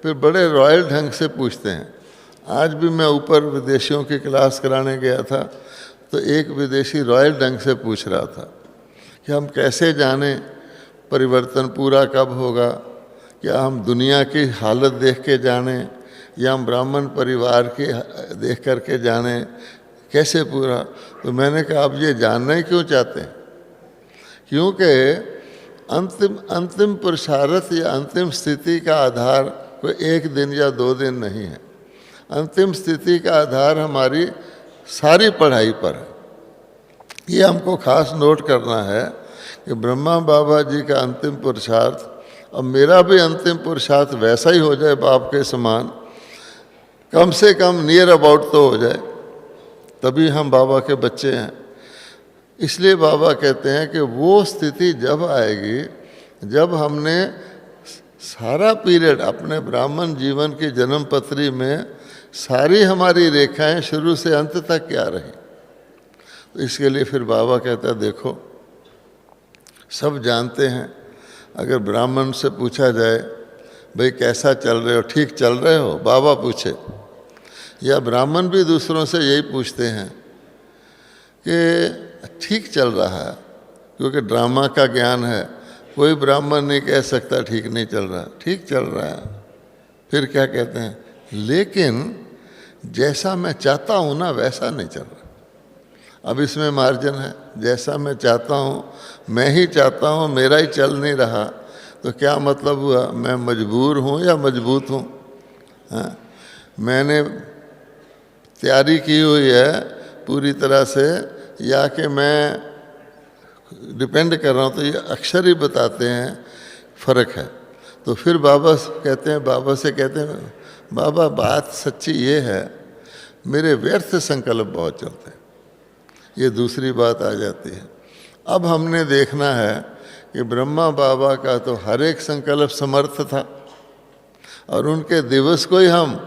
फिर बड़े रॉयल ढंग से पूछते हैं। आज भी मैं ऊपर विदेशियों की क्लास कराने गया था, तो एक विदेशी रॉयल ढंग से पूछ रहा था कि हम कैसे जाने परिवर्तन पूरा कब होगा, क्या हम दुनिया की हालत देख के जाने या हम ब्राह्मण परिवार की देख कर के जाने, कैसे पूरा। तो मैंने कहा आप ये जानना ही क्यों चाहते हैं, क्योंकि अंतिम पुरुषार्थ या अंतिम स्थिति का आधार कोई एक दिन या 2 दिन नहीं है। अंतिम स्थिति का आधार हमारी सारी पढ़ाई पर है। ये हमको खास नोट करना है कि ब्रह्मा बाबा जी का अंतिम पुरुषार्थ और मेरा भी अंतिम पुरुषार्थ वैसा ही हो जाए, बाप के समान, कम से कम नियर अबाउट तो हो जाए, तभी हम बाबा के बच्चे हैं। इसलिए बाबा कहते हैं कि वो स्थिति जब आएगी जब हमने सारा पीरियड अपने ब्राह्मण जीवन की जन्म पत्री में सारी हमारी रेखाएं शुरू से अंत तक क्या रही। तो इसके लिए फिर बाबा कहता है देखो, सब जानते हैं, अगर ब्राह्मण से पूछा जाए भाई कैसा चल रहे हो, ठीक चल रहे हो, बाबा पूछे, या ब्राह्मण भी दूसरों से यही पूछते हैं कि ठीक चल रहा है, क्योंकि ड्रामा का ज्ञान है, कोई ब्राह्मण नहीं कह सकता ठीक नहीं चल रहा, ठीक चल रहा है। फिर क्या कहते हैं, लेकिन जैसा मैं चाहता हूँ ना वैसा नहीं चल रहा। अब इसमें मार्जिन है, जैसा मैं चाहता हूँ, मैं ही चाहता हूँ, मेरा ही चल नहीं रहा, तो क्या मतलब हुआ, मैं मजबूर हूँ या मजबूत हूँ। हाँ, मैंने तैयारी की हुई है पूरी तरह से, या कि मैं डिपेंड कर रहा हूँ, तो ये अक्षर ही बताते हैं फ़र्क है। तो फिर बाबा कहते हैं, बाबा से कहते हैं, बाबा बात सच्ची ये है, मेरे व्यर्थ संकल्प बहुत चलते हैं, ये दूसरी बात आ जाती है। अब हमने देखना है कि ब्रह्मा बाबा का तो हर एक संकल्प समर्थ था, और उनके दिवस को ही हम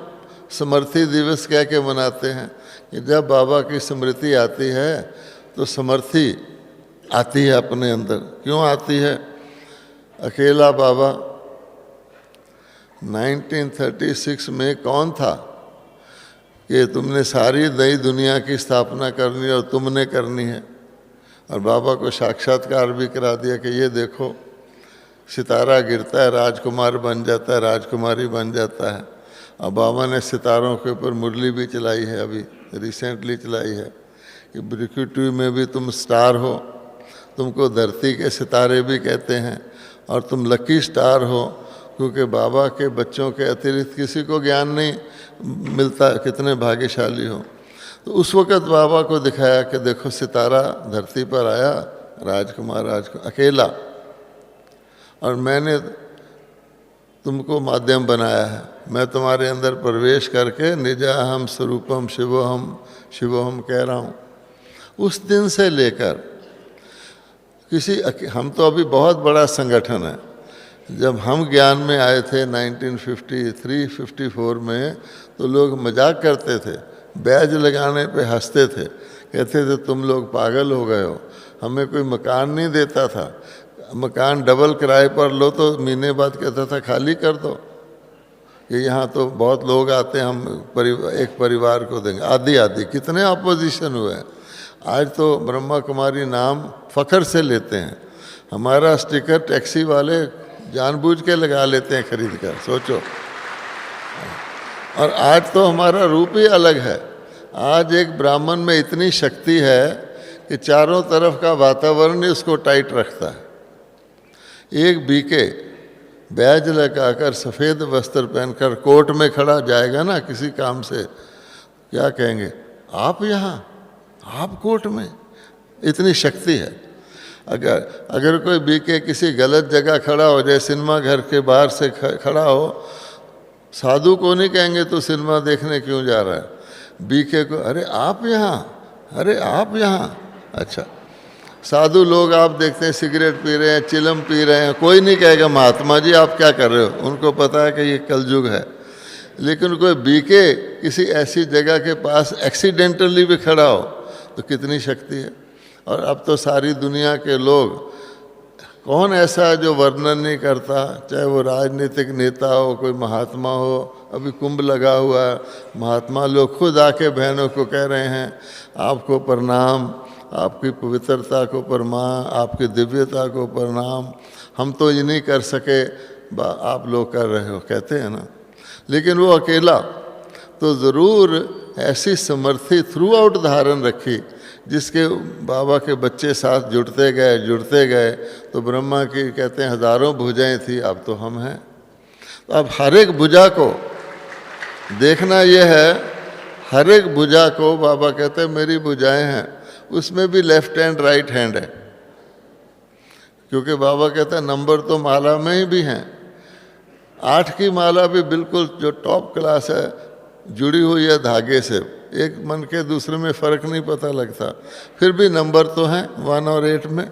समर्थी दिवस कह के मनाते हैं कि जब बाबा की स्मृति आती है तो समर्थी आती है अपने अंदर। क्यों आती है? अकेला बाबा 1936 में कौन था कि तुमने सारी नई दुनिया की स्थापना करनी और तुमने करनी है, और बाबा को साक्षात्कार भी करा दिया कि ये देखो सितारा गिरता है, राजकुमार बन जाता है, राजकुमारी बन जाता है। और बाबा ने सितारों के ऊपर मुरली भी चलाई है, अभी रिसेंटली चलाई है कि ब्रिक्यूटी में भी तुम स्टार हो, तुमको धरती के सितारे भी कहते हैं, और तुम लकी स्टार हो, क्योंकि बाबा के बच्चों के अतिरिक्त किसी को ज्ञान नहीं मिलता, कितने भाग्यशाली हो। तो उस वक़्त बाबा को दिखाया कि देखो सितारा धरती पर आया, राजकुमार अकेला, और मैंने तुमको माध्यम बनाया है। मैं तुम्हारे अंदर प्रवेश करके निजाहम स्वरूपम शिवोहम कह रहा हूँ। उस दिन से लेकर हम तो अभी बहुत बड़ा संगठन है। जब हम ज्ञान में आए थे 1953-54 में, तो लोग मजाक करते थे, बैज लगाने पे हंसते थे, कहते थे तुम लोग पागल हो गए हो। हमें कोई मकान नहीं देता था, मकान डबल किराए पर लो तो महीने बाद कहता था खाली कर दो, कि यहाँ तो बहुत लोग आते हैं, हम एक परिवार को देंगे। आदि कितने अपोजिशन हुए। आज तो ब्रह्मा कुमारी नाम फ़ख्र से लेते हैं। हमारा स्टिकर टैक्सी वाले जानबूझ के लगा लेते हैं खरीद कर, सोचो। और आज तो हमारा रूप ही अलग है। आज एक ब्राह्मण में इतनी शक्ति है कि चारों तरफ का वातावरण ही उसको टाइट रखता है। एक बीके बैज लगाकर सफ़ेद वस्त्र पहनकर कोर्ट में खड़ा जाएगा ना किसी काम से, क्या कहेंगे, आप यहाँ, आप कोर्ट में, इतनी शक्ति है। अगर कोई बीके किसी गलत जगह खड़ा हो जाए, सिनेमा घर के बाहर से खड़ा हो, साधु को नहीं कहेंगे तो सिनेमा देखने क्यों जा रहा है, बीके को अरे आप यहाँ, अरे आप यहाँ। अच्छा, साधु लोग आप देखते हैं सिगरेट पी रहे हैं, चिलम पी रहे हैं, कोई नहीं कहेगा महात्मा जी आप क्या कर रहे हो, उनको पता है कि ये कलयुग है। लेकिन कोई बीके किसी ऐसी जगह के पास एक्सीडेंटली भी खड़ा हो तो कितनी शक्ति है। और अब तो सारी दुनिया के लोग, कौन ऐसा है जो वर्णन नहीं करता, चाहे वो राजनीतिक नेता हो, कोई महात्मा हो। अभी कुंभ लगा हुआ है, महात्मा लोग खुद आके बहनों को कह रहे हैं आपको प्रणाम, आपकी पवित्रता को प्रणाम, आपकी दिव्यता को प्रणाम, हम तो ये नहीं कर सके, आप लोग कर रहे हो, कहते हैं ना। लेकिन वो अकेला तो ज़रूर ऐसी समर्थी थ्रू आउट धारण रखी, जिसके बाबा के बच्चे साथ जुड़ते गए, तो ब्रह्मा की कहते हैं हज़ारों भुजाएं थी, अब तो हम हैं। तो अब हर एक भुजा को देखना यह है, हर एक भुजा को बाबा कहते हैं मेरी भुजाएं हैं, उसमें भी लेफ्ट हैंड राइट हैंड है, क्योंकि बाबा कहते हैं नंबर तो माला में ही भी हैं। 8 की माला भी बिल्कुल जो टॉप क्लास है, जुड़ी हुई है धागे से, एक मन के दूसरे में फ़र्क नहीं पता लगता, फिर भी नंबर तो हैं 1 और 8 में,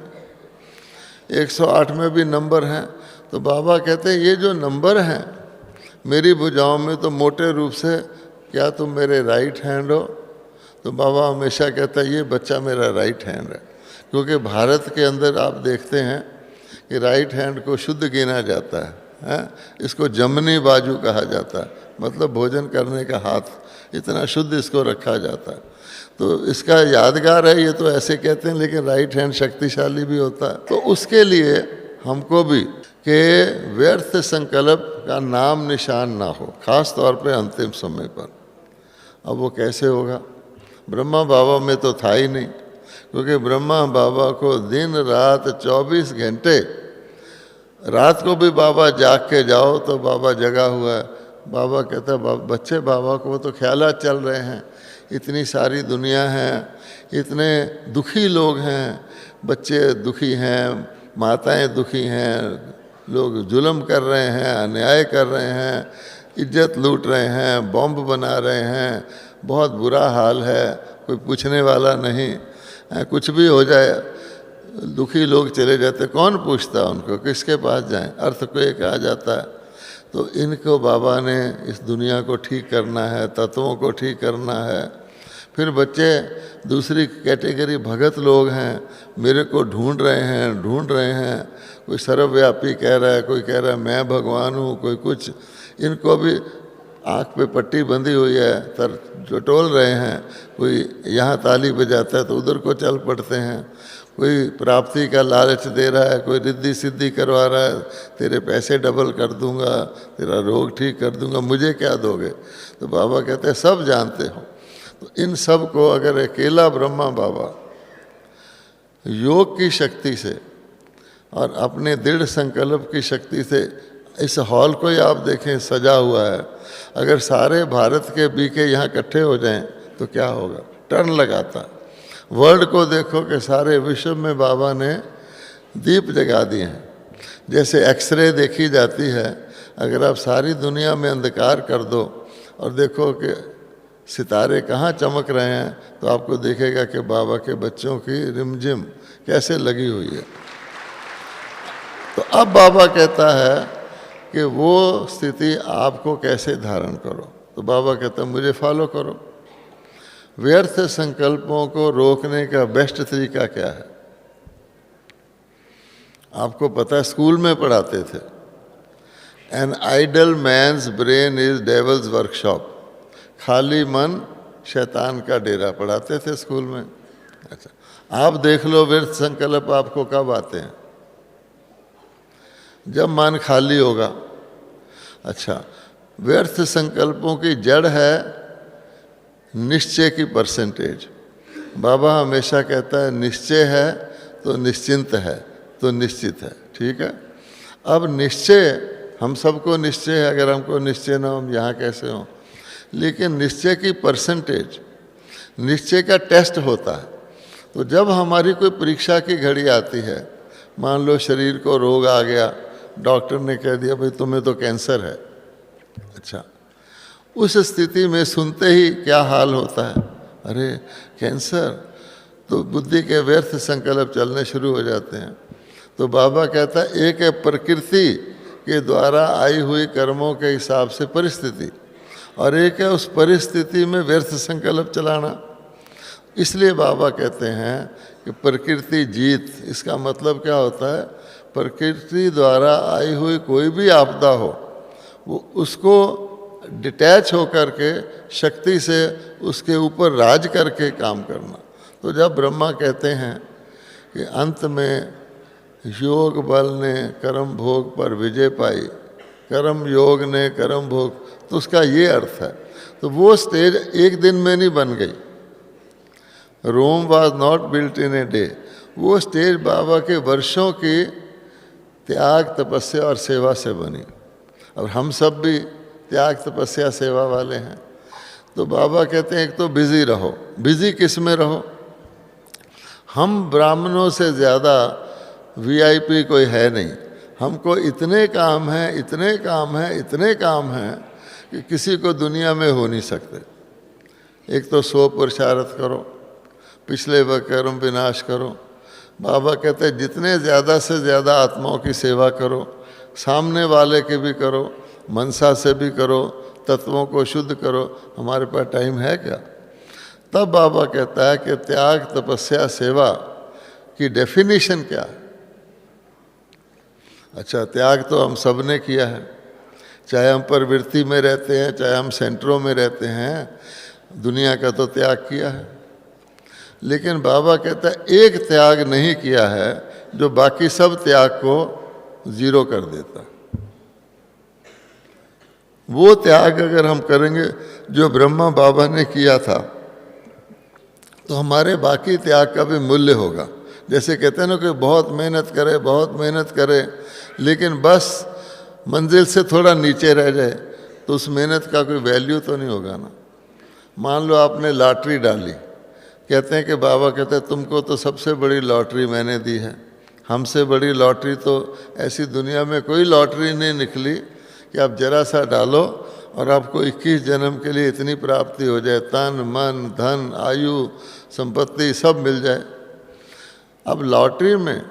108 में भी नंबर हैं। तो बाबा कहते हैं ये जो नंबर हैं मेरी भुजाओं में, तो मोटे रूप से क्या तुम मेरे राइट हैंड हो? तो बाबा हमेशा कहता है ये बच्चा मेरा राइट हैंड है, क्योंकि भारत के अंदर आप देखते हैं कि राइट हैंड को शुद्ध गिना जाता है, इसको जमनी बाजू कहा जाता है, मतलब भोजन करने का हाथ, इतना शुद्ध इसको रखा जाता है। तो इसका यादगार है, ये तो ऐसे कहते हैं, लेकिन राइट हैंड शक्तिशाली भी होता है। तो उसके लिए हमको भी कि व्यर्थ संकल्प का नाम निशान ना हो, खास तौर पे अंतिम समय पर। अब वो कैसे होगा? ब्रह्मा बाबा में तो था ही नहीं, क्योंकि ब्रह्मा बाबा को दिन रात 24 घंटे, रात को भी बाबा जाग के जाओ तो बाबा जगा हुआ है। बाबा कहता है बच्चे बाबा को तो ख्यालात चल रहे हैं, इतनी सारी दुनिया है, इतने दुखी लोग हैं, बच्चे दुखी हैं, माताएं दुखी हैं, लोग जुल्म कर रहे हैं, अन्याय कर रहे हैं, इज्जत लूट रहे हैं, बॉम्ब बना रहे हैं, बहुत बुरा हाल है, कोई पूछने वाला नहीं, कुछ भी हो जाए दुखी लोग चले जाते, कौन पूछता उनको, किसके पास जाएं, अर्थक्वेक आ जाता है। तो इनको बाबा ने इस दुनिया को ठीक करना है, तत्वों को ठीक करना है। फिर बच्चे दूसरी कैटेगरी भगत लोग हैं, मेरे को ढूंढ रहे हैं, कोई सर्वव्यापी कह रहा है, कोई कह रहा है मैं भगवान हूँ, कोई कुछ, इनको भी आँख पे पट्टी बंधी हुई है, जो टोल रहे हैं, कोई यहाँ ताली बजाता है तो उधर को चल पड़ते हैं, कोई प्राप्ति का लालच दे रहा है, कोई रिद्धि सिद्धि करवा रहा है, तेरे पैसे डबल कर दूंगा, तेरा रोग ठीक कर दूंगा, मुझे क्या दोगे? तो बाबा कहते हैं सब जानते हो, तो इन सब को अगर अकेला ब्रह्मा बाबा योग की शक्ति से और अपने दृढ़ संकल्प की शक्ति से, इस हॉल को ही आप देखें सजा हुआ है, अगर सारे भारत के बीके यहाँ इकट्ठे हो जाएं तो क्या होगा, टर्न लगाता। वर्ल्ड को देखो कि सारे विश्व में बाबा ने दीप जगा दिए हैं। जैसे एक्सरे देखी जाती है, अगर आप सारी दुनिया में अंधकार कर दो और देखो कि सितारे कहाँ चमक रहे हैं, तो आपको दिखेगा कि बाबा के बच्चों की रिमझिम कैसे लगी हुई है। तो अब बाबा कहता है कि वो स्थिति आपको कैसे धारण करो। तो बाबा कहता है मुझे फॉलो करो। व्यर्थ संकल्पों को रोकने का बेस्ट तरीका क्या है? आपको पता है, स्कूल में पढ़ाते थे, an idle man's brain is devil's workshop, खाली मन शैतान का डेरा, पढ़ाते थे स्कूल में। अच्छा, आप देख लो व्यर्थ संकल्प आपको कब आते हैं? जब मन खाली होगा। अच्छा, व्यर्थ संकल्पों की जड़ है निश्चय की परसेंटेज। बाबा हमेशा कहता है निश्चय है तो निश्चिंत है तो निश्चित है। ठीक है, अब निश्चय, हम सबको निश्चय है, अगर हमको निश्चय ना हो हम यहाँ कैसे हों, लेकिन निश्चय की परसेंटेज, निश्चय का टेस्ट होता है। तो जब हमारी कोई परीक्षा की घड़ी आती है, मान लो शरीर को रोग आ गया, डॉक्टर ने कह दिया भाई तुम्हें तो कैंसर है। अच्छा, उस स्थिति में सुनते ही क्या हाल होता है, अरे कैंसर, तो बुद्धि के व्यर्थ संकल्प चलने शुरू हो जाते हैं। तो बाबा कहता है एक है प्रकृति के द्वारा आई हुई कर्मों के हिसाब से परिस्थिति, और एक है उस परिस्थिति में व्यर्थ संकल्प चलाना। इसलिए बाबा कहते हैं कि प्रकृति जीत। इसका मतलब क्या होता है? प्रकृति द्वारा आई हुई कोई भी आपदा हो, वो उसको डिटैच होकर के शक्ति से उसके ऊपर राज करके काम करना। तो जब ब्रह्मा कहते हैं कि अंत में योग बल ने कर्म भोग पर विजय पाई, कर्म योग ने कर्म भोग, तो उसका ये अर्थ है। तो वो स्टेज एक दिन में नहीं बन गई। Rome was not built in a day. वो स्टेज बाबा के वर्षों की त्याग, तपस्या और सेवा से बनी। और हम सब भी त्याग, तपस्या, सेवा वाले हैं। तो बाबा कहते हैं एक तो बिजी रहो। बिजी किस में रहो? हम ब्राह्मणों से ज़्यादा वीआईपी कोई है नहीं। हमको इतने काम हैं, इतने काम हैं, इतने काम हैं कि किसी को दुनिया में हो नहीं सकते। एक तो सो पुरुषार्थ करो, पिछले व कर्म विनाश करो। बाबा कहते हैं जितने ज़्यादा से ज़्यादा आत्माओं की सेवा करो, सामने वाले के भी करो, मनसा से भी करो, तत्वों को शुद्ध करो। हमारे पास टाइम है क्या? तब बाबा कहता है कि त्याग, तपस्या, सेवा की डेफिनेशन क्या है? अच्छा, त्याग तो हम सब ने किया है, चाहे हम प्रवृत्ति में रहते हैं, चाहे हम सेंटरों में रहते हैं, दुनिया का तो त्याग किया है। लेकिन बाबा कहता है एक त्याग नहीं किया है जो बाकी सब त्याग को जीरो कर देता। वो त्याग अगर हम करेंगे जो ब्रह्मा बाबा ने किया था, तो हमारे बाकी त्याग का भी मूल्य होगा। जैसे कहते हैं ना कि बहुत मेहनत करे, बहुत मेहनत करे, लेकिन बस मंजिल से थोड़ा नीचे रह जाए, तो उस मेहनत का कोई वैल्यू तो नहीं होगा ना। मान लो आपने लॉटरी डाली, कहते हैं कि बाबा कहते हैं तुमको तो सबसे बड़ी लॉटरी मैंने दी है। हमसे बड़ी लॉटरी तो ऐसी दुनिया में कोई लॉटरी नहीं निकली कि आप जरा सा डालो और आपको 21 जन्म के लिए इतनी प्राप्ति हो जाए, तन मन धन आयु संपत्ति सब मिल जाए। अब लॉटरी में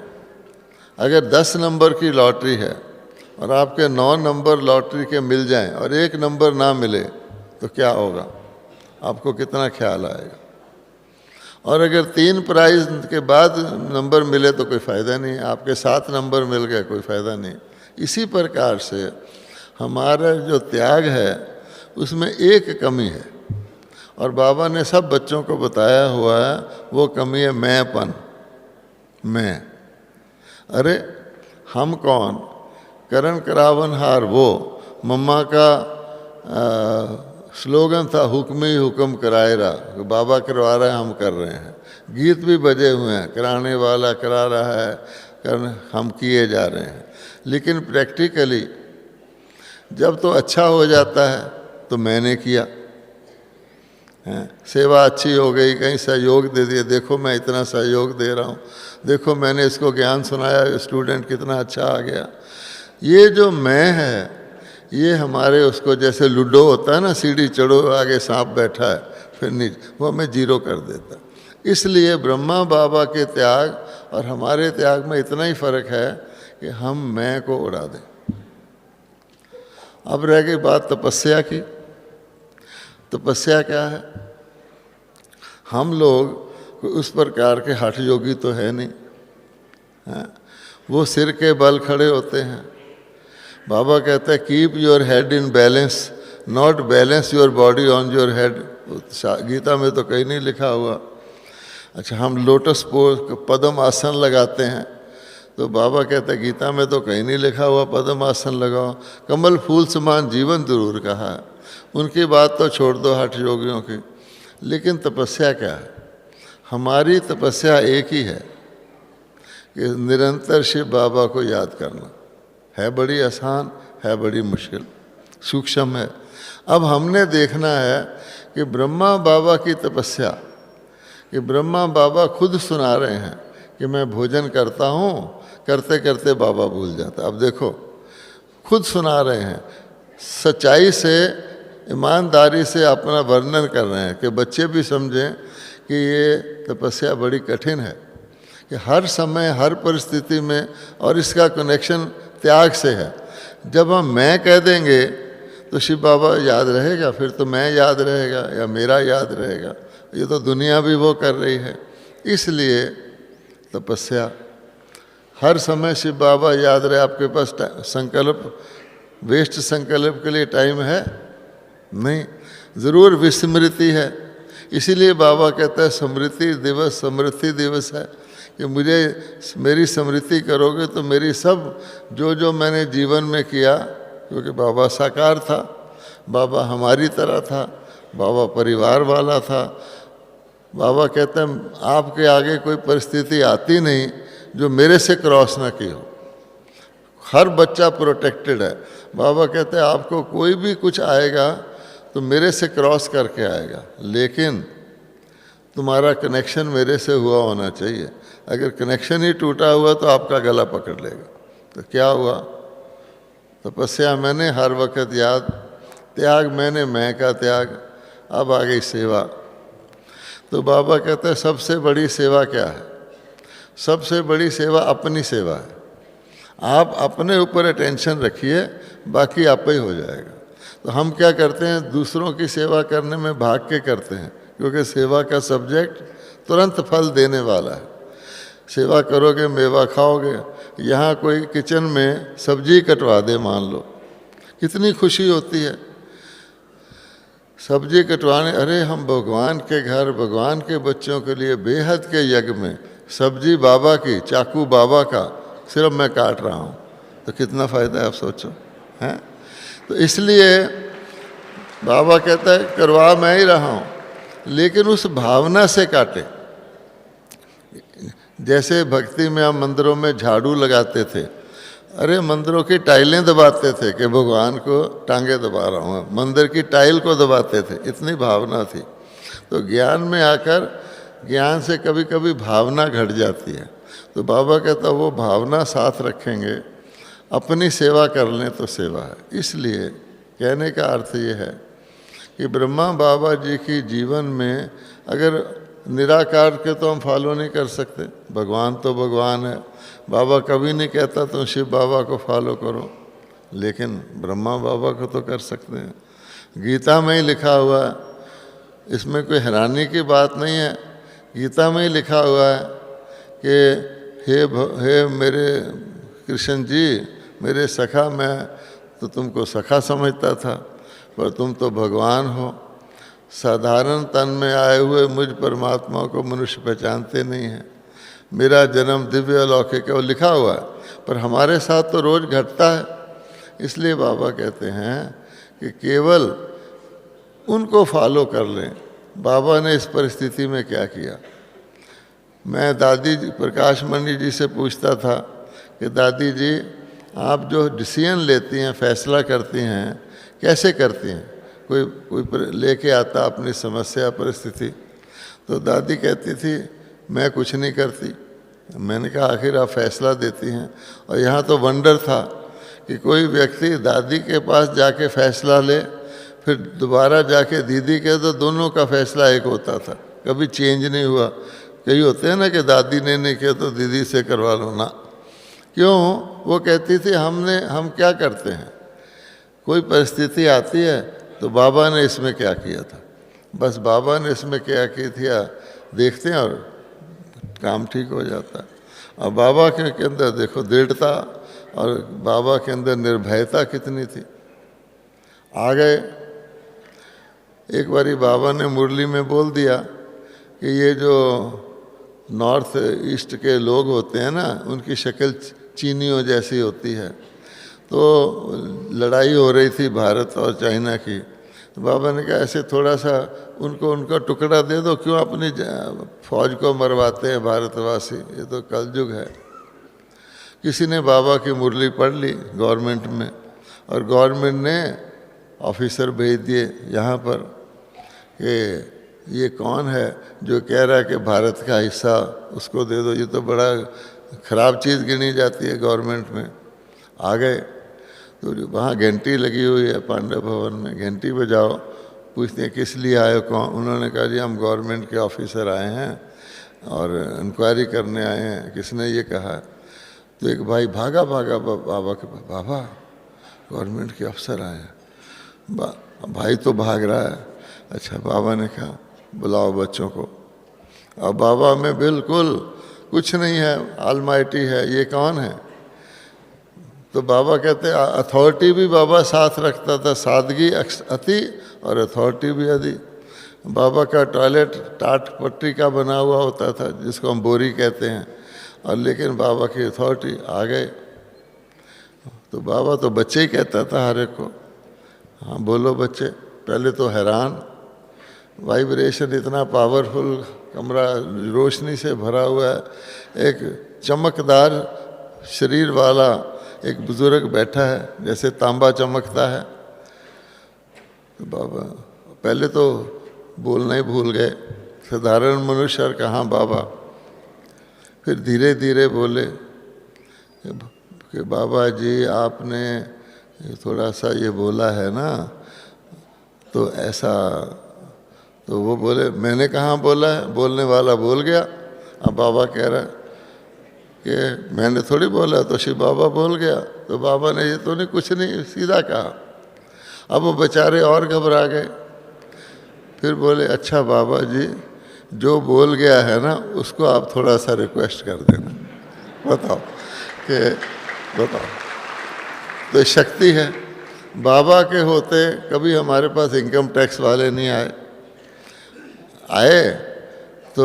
अगर 10 नंबर की लॉटरी है और आपके 9 नंबर लॉटरी के मिल जाएं और 1 नंबर ना मिले, तो क्या होगा? आपको कितना ख्याल आएगा? और अगर 3 प्राइज के बाद नंबर मिले तो कोई फ़ायदा नहीं, आपके 7 नंबर मिल गए, कोई फ़ायदा नहीं। इसी प्रकार से हमारा जो त्याग है उसमें एक कमी है, और बाबा ने सब बच्चों को बताया हुआ है, वो कमी है मैंपन। मैं, अरे हम कौन? करण करावनहार वो, मम्मा का स्लोगन था हुक्म ही हुक्म कराए रहा, बाबा करवा रहे हैं हम कर रहे हैं। गीत भी बजे हुए हैं, कराने वाला करा रहा है, हम किए जा रहे हैं। लेकिन प्रैक्टिकली जब तो अच्छा हो जाता है तो मैंने किया है, सेवा अच्छी हो गई, कहीं सहयोग दे दिए, देखो मैं इतना सहयोग दे रहा हूँ, देखो मैंने इसको ज्ञान सुनाया, स्टूडेंट कितना अच्छा आ गया। ये जो मैं है ये हमारे उसको जैसे लूडो होता है ना, सीढ़ी चढ़ो आगे सांप बैठा है फिर नीचे, वो हमें जीरो कर देता। इसलिए ब्रह्मा बाबा के त्याग और हमारे त्याग में इतना ही फर्क है कि हम मैं को उड़ा दें। अब रह गई बात तपस्या की। तपस्या क्या है? हम लोग उस प्रकार के हठ योगी तो है नहीं, है? वो सिर के बल खड़े होते हैं। बाबा कहता है keep your head in balance, not balance your body on your head. Gita में तो कहीं नहीं लिखा हुआ। अच्छा, हम लोटस पोज पद्म आसन लगाते हैं, तो बाबा कहता है गीता में तो कहीं नहीं लिखा हुआ पद्म आसन लगाओ। कमल फूल समान जीवन जरूर कहा है, उनकी बात तो छोड़ दो हठ योगियों की। लेकिन तपस्या क्या है? हमारी तपस्या एक ही है कि निरंतर शिव बाबा को याद करना। है बड़ी आसान, है बड़ी मुश्किल, सूक्ष्म है। अब हमने देखना है कि ब्रह्मा बाबा की तपस्या, कि ब्रह्मा बाबा खुद सुना रहे हैं कि मैं भोजन करता हूँ, करते करते बाबा भूल जाता। अब देखो, खुद सुना रहे हैं, सच्चाई से ईमानदारी से अपना वर्णन कर रहे हैं कि बच्चे भी समझें कि ये तपस्या बड़ी कठिन है, कि हर समय हर परिस्थिति में, और इसका कनेक्शन त्याग से है। जब हम मैं कह देंगे तो शिव बाबा याद रहेगा, फिर तो मैं याद रहेगा या मेरा याद रहेगा। ये तो दुनिया भी वो कर रही है। इसलिए तपस्या हर समय शिव बाबा याद रहे। आपके पास संकल्प, वेस्ट संकल्प के लिए टाइम है नहीं, ज़रूर विस्मृति है। इसीलिए बाबा कहता है स्मृति दिवस, समृद्धि दिवस है, कि मुझे मेरी स्मृति करोगे तो मेरी सब जो जो मैंने जीवन में किया, क्योंकि बाबा साकार था, बाबा हमारी तरह था, बाबा परिवार वाला था। बाबा कहते हैं आपके आगे कोई परिस्थिति आती नहीं जो मेरे से क्रॉस ना की हो। हर बच्चा प्रोटेक्टेड है। बाबा कहते हैं आपको कोई भी कुछ आएगा तो मेरे से क्रॉस करके आएगा, लेकिन तुम्हारा कनेक्शन मेरे से हुआ होना चाहिए। अगर कनेक्शन ही टूटा हुआ तो आपका गला पकड़ लेगा। तो क्या हुआ? तपस्या मैंने हर वक्त याद, त्याग मैंने मैं का त्याग। अब आ गई सेवा। तो बाबा कहते हैं सबसे बड़ी सेवा क्या है? सबसे बड़ी सेवा अपनी सेवा है। आप अपने ऊपर अटेंशन रखिए, बाकी आप ही हो जाएगा। तो हम क्या करते हैं? दूसरों की सेवा करने में भाग के करते हैं, क्योंकि सेवा का सब्जेक्ट तुरंत फल देने वाला है। सेवा करोगे मेवा खाओगे। यहाँ कोई किचन में सब्जी कटवा दे, मान लो, कितनी खुशी होती है सब्जी कटवाने। अरे हम भगवान के घर, भगवान के बच्चों के लिए बेहद के यज्ञ में सब्जी बाबा की, चाकू बाबा का, सिर्फ मैं काट रहा हूँ, तो कितना फ़ायदा है आप सोचो, हैं? तो इसलिए बाबा कहता है करवा मैं ही रहा हूँ, लेकिन उस भावना से काटे। जैसे भक्ति में हम मंदिरों में झाड़ू लगाते थे, अरे मंदिरों की टाइलें दबाते थे कि भगवान को टांगे दबा रहा हूँ, मंदिर की टाइल को दबाते थे, इतनी भावना थी। तो ज्ञान में आकर ज्ञान से कभी कभी भावना घट जाती है। तो बाबा कहता वो भावना साथ रखेंगे, अपनी सेवा कर लें तो सेवा है। इसलिए कहने का अर्थ ये है कि ब्रह्मा बाबा जी की जीवन में अगर निराकार के तो हम फॉलो नहीं कर सकते, भगवान तो भगवान है। बाबा कभी नहीं कहता तुम शिव बाबा को फॉलो करो, लेकिन ब्रह्मा बाबा को तो कर सकते हैं। गीता में ही लिखा हुआ है, इसमें कोई हैरानी की बात नहीं है। गीता में ही लिखा हुआ है कि हे मेरे कृष्ण जी, मेरे सखा, मैं तो तुमको सखा समझता था, पर तुम तो भगवान हो। साधारण तन में आए हुए मुझ परमात्मा को मनुष्य पहचानते नहीं हैं। मेरा जन्म दिव्य अलौकिक है, वो लिखा हुआ है, पर हमारे साथ तो रोज़ घटता है। इसलिए बाबा कहते हैं कि केवल उनको फॉलो कर लें। बाबा ने इस परिस्थिति में क्या किया। मैं दादी जी प्रकाश मणि जी से पूछता था कि दादी जी आप जो डिसीजन लेती हैं, फैसला करती हैं, कैसे करती हैं? कोई लेके आता अपनी समस्या परिस्थिति, तो दादी कहती थी मैं कुछ नहीं करती। मैंने कहा आखिर आप फैसला देती हैं। और यहाँ तो वंडर था कि कोई व्यक्ति दादी के पास जाके फैसला ले, फिर दोबारा जाके दीदी के, तो दोनों का फैसला एक होता था, कभी चेंज नहीं हुआ। कई होते हैं ना कि दादी ने नहीं किया तो दीदी से करवा लो ना। क्यों? वो कहती थी हम क्या करते हैं, कोई परिस्थिति आती है तो बाबा ने इसमें क्या किया था, बस बाबा ने इसमें क्या की थी देखते हैं और काम ठीक हो जाता है। और बाबा के अंदर देखो दृढ़ता, और बाबा के अंदर निर्भयता कितनी थी। आ गए एक बारी बाबा ने मुरली में बोल दिया कि ये जो नॉर्थ ईस्ट के लोग होते हैं ना, उनकी शक्ल चीनियों जैसी होती है। तो लड़ाई हो रही थी भारत और चाइना की, तो बाबा ने कहा ऐसे थोड़ा सा उनका टुकड़ा दे दो, क्यों अपनी फौज को मरवाते हैं भारतवासी, ये तो कलयुग है। किसी ने बाबा की मुरली पढ़ ली गवर्नमेंट में, और गवर्नमेंट ने ऑफिसर भेज दिए यहाँ पर कि ये कौन है जो कह रहा है कि भारत का हिस्सा उसको दे दो, ये तो बड़ा ख़राब चीज़ गिनी जाती है गवर्नमेंट में। आ गए तो वहाँ घंटी लगी हुई है पांडव भवन में, घंटी बजाओ, पूछते हैं किस लिए आए हो, कौन? उन्होंने कहा जी हम गवर्नमेंट के ऑफिसर आए हैं और इंक्वायरी करने आए हैं। किसने ये कहा? तो एक भाई भागा बाबा के पास, बाबा गवर्नमेंट के अफसर आए हैं। भाई तो भाग रहा है। अच्छा, बाबा ने कहा बुलाओ बच्चों को। अब बाबा में बिल्कुल कुछ नहीं है, ऑलमाइटी है, ये कौन है? तो बाबा कहते अथॉरिटी भी बाबा साथ रखता था, सादगी अति और अथॉरिटी भी अधि। बाबा का टॉयलेट टाट पट्टी का बना हुआ होता था, जिसको हम बोरी कहते हैं, और लेकिन बाबा की अथॉरिटी। आ गए तो बाबा तो बच्चे ही कहता था हर एक को, हाँ बोलो बच्चे। पहले तो हैरान, वाइब्रेशन इतना पावरफुल, कमरा रोशनी से भरा हुआ है, एक चमकदार शरीर वाला एक बुजुर्ग बैठा है, जैसे तांबा चमकता है। तो बाबा पहले तो बोलना ही भूल गए, साधारण मनुष्य, और कहाँ बाबा। फिर धीरे धीरे बोले कि बाबा जी आपने थोड़ा सा ये बोला है ना, तो ऐसा। तो वो बोले मैंने कहाँ बोला है, बोलने वाला बोल गया। अब बाबा कह रहा है कि मैंने थोड़ी बोला, तो शिव बाबा बोल गया। तो बाबा ने ये तो नहीं, कुछ नहीं, सीधा कहा। अब वो बेचारे और घबरा गए। फिर बोले अच्छा बाबा जी जो बोल गया है ना, उसको आप थोड़ा सा रिक्वेस्ट कर देना। बताओ तो शक्ति है बाबा के होते। कभी हमारे पास इनकम टैक्स वाले नहीं आए तो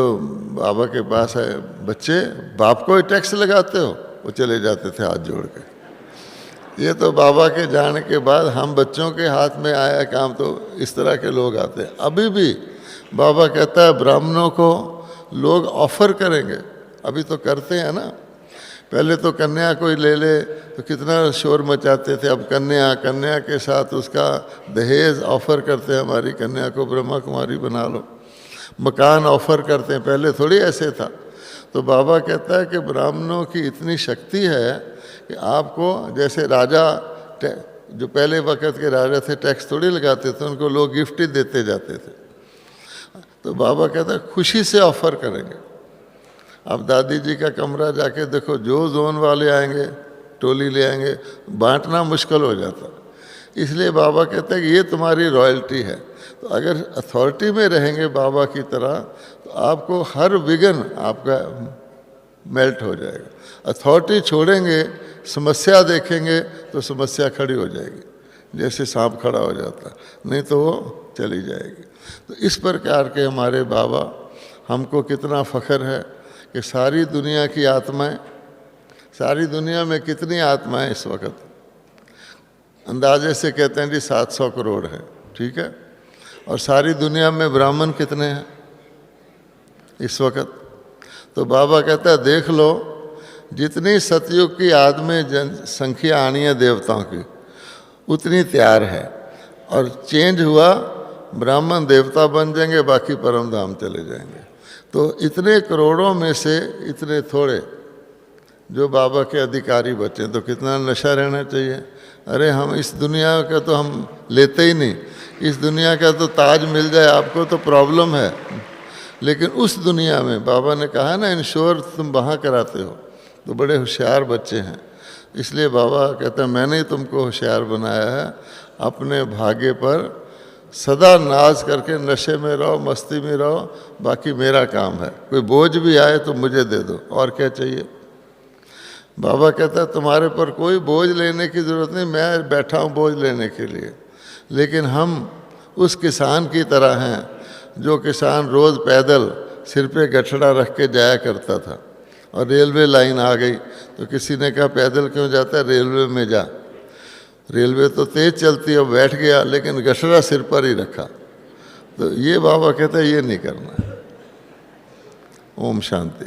बाबा के पास आए, बच्चे बाप को ही टैक्स लगाते हो? वो चले जाते थे हाथ जोड़ के। ये तो बाबा के जाने के बाद हम बच्चों के हाथ में आया काम, तो इस तरह के लोग आते हैं। अभी भी बाबा कहता है ब्राह्मणों को लोग ऑफर करेंगे, अभी तो करते हैं ना। पहले तो कन्या कोई ले ले तो कितना शोर मचाते थे, अब कन्या के साथ उसका दहेज ऑफर करते हैं, हमारी कन्या को ब्रह्मा कुमारी बना लो। मकान ऑफर करते हैं, पहले थोड़ी ऐसे था। तो बाबा कहता है कि ब्राह्मणों की इतनी शक्ति है कि आपको, जैसे राजा, जो पहले वक़्त के राजा थे टैक्स थोड़ी लगाते थे, उनको लोग गिफ्ट ही देते जाते थे। तो बाबा कहता है खुशी से ऑफर करेंगे। अब दादी जी का कमरा जाके देखो, जो जोन वाले आएंगे टोली ले आएंगे, बांटना मुश्किल हो जाता। इसलिए बाबा कहते हैं कि ये तुम्हारी रॉयल्टी है। तो अगर अथॉरिटी में रहेंगे बाबा की तरह, तो आपको हर विघ्न आपका मेल्ट हो जाएगा। अथॉरिटी छोड़ेंगे, समस्या देखेंगे तो समस्या खड़ी हो जाएगी, जैसे सांप खड़ा हो जाता, नहीं तो वो चली जाएगी। तो इस प्रकार के हमारे बाबा, हमको कितना फ़ख्र है कि सारी दुनिया की आत्माएं, सारी दुनिया में कितनी आत्माएं इस वक्त, अंदाजे से कहते हैं जी 700 करोड़ है, ठीक है। और सारी दुनिया में ब्राह्मण कितने हैं इस वक्त? तो बाबा कहता है देख लो, जितनी सतयुग की आदमी संख्या आनी है देवताओं की उतनी तैयार है, और चेंज हुआ, ब्राह्मण देवता बन जाएंगे, बाकी परम धाम चले जाएंगे। तो इतने करोड़ों में से इतने थोड़े जो बाबा के अधिकारी बचे, तो कितना नशा रहना चाहिए। अरे हम इस दुनिया का तो हम लेते ही नहीं, इस दुनिया का तो ताज मिल जाए आपको तो प्रॉब्लम है, लेकिन उस दुनिया में बाबा ने कहा ना इंश्योर तुम वहाँ कराते हो, तो बड़े होशियार बच्चे हैं। इसलिए बाबा कहते हैं मैंने ही तुमको होशियार बनाया है, अपने भाग्य पर सदा नाज करके नशे में रहो, मस्ती में रहो, बाकी मेरा काम है। कोई बोझ भी आए तो मुझे दे दो, और क्या चाहिए। बाबा कहता है तुम्हारे पर कोई बोझ लेने की ज़रूरत नहीं, मैं बैठा हूँ बोझ लेने के लिए। लेकिन हम उस किसान की तरह हैं जो किसान रोज़ पैदल सिर पे गठड़ा रख के जाया करता था, और रेलवे लाइन आ गई तो किसी ने कहा पैदल क्यों जाता है, रेलवे में जा। रेलवे तो तेज़ चलती है, बैठ गया लेकिन गठड़ा सिर पर ही रखा। तो ये बाबा कहते हैं ये नहीं करना है। ओम शांति।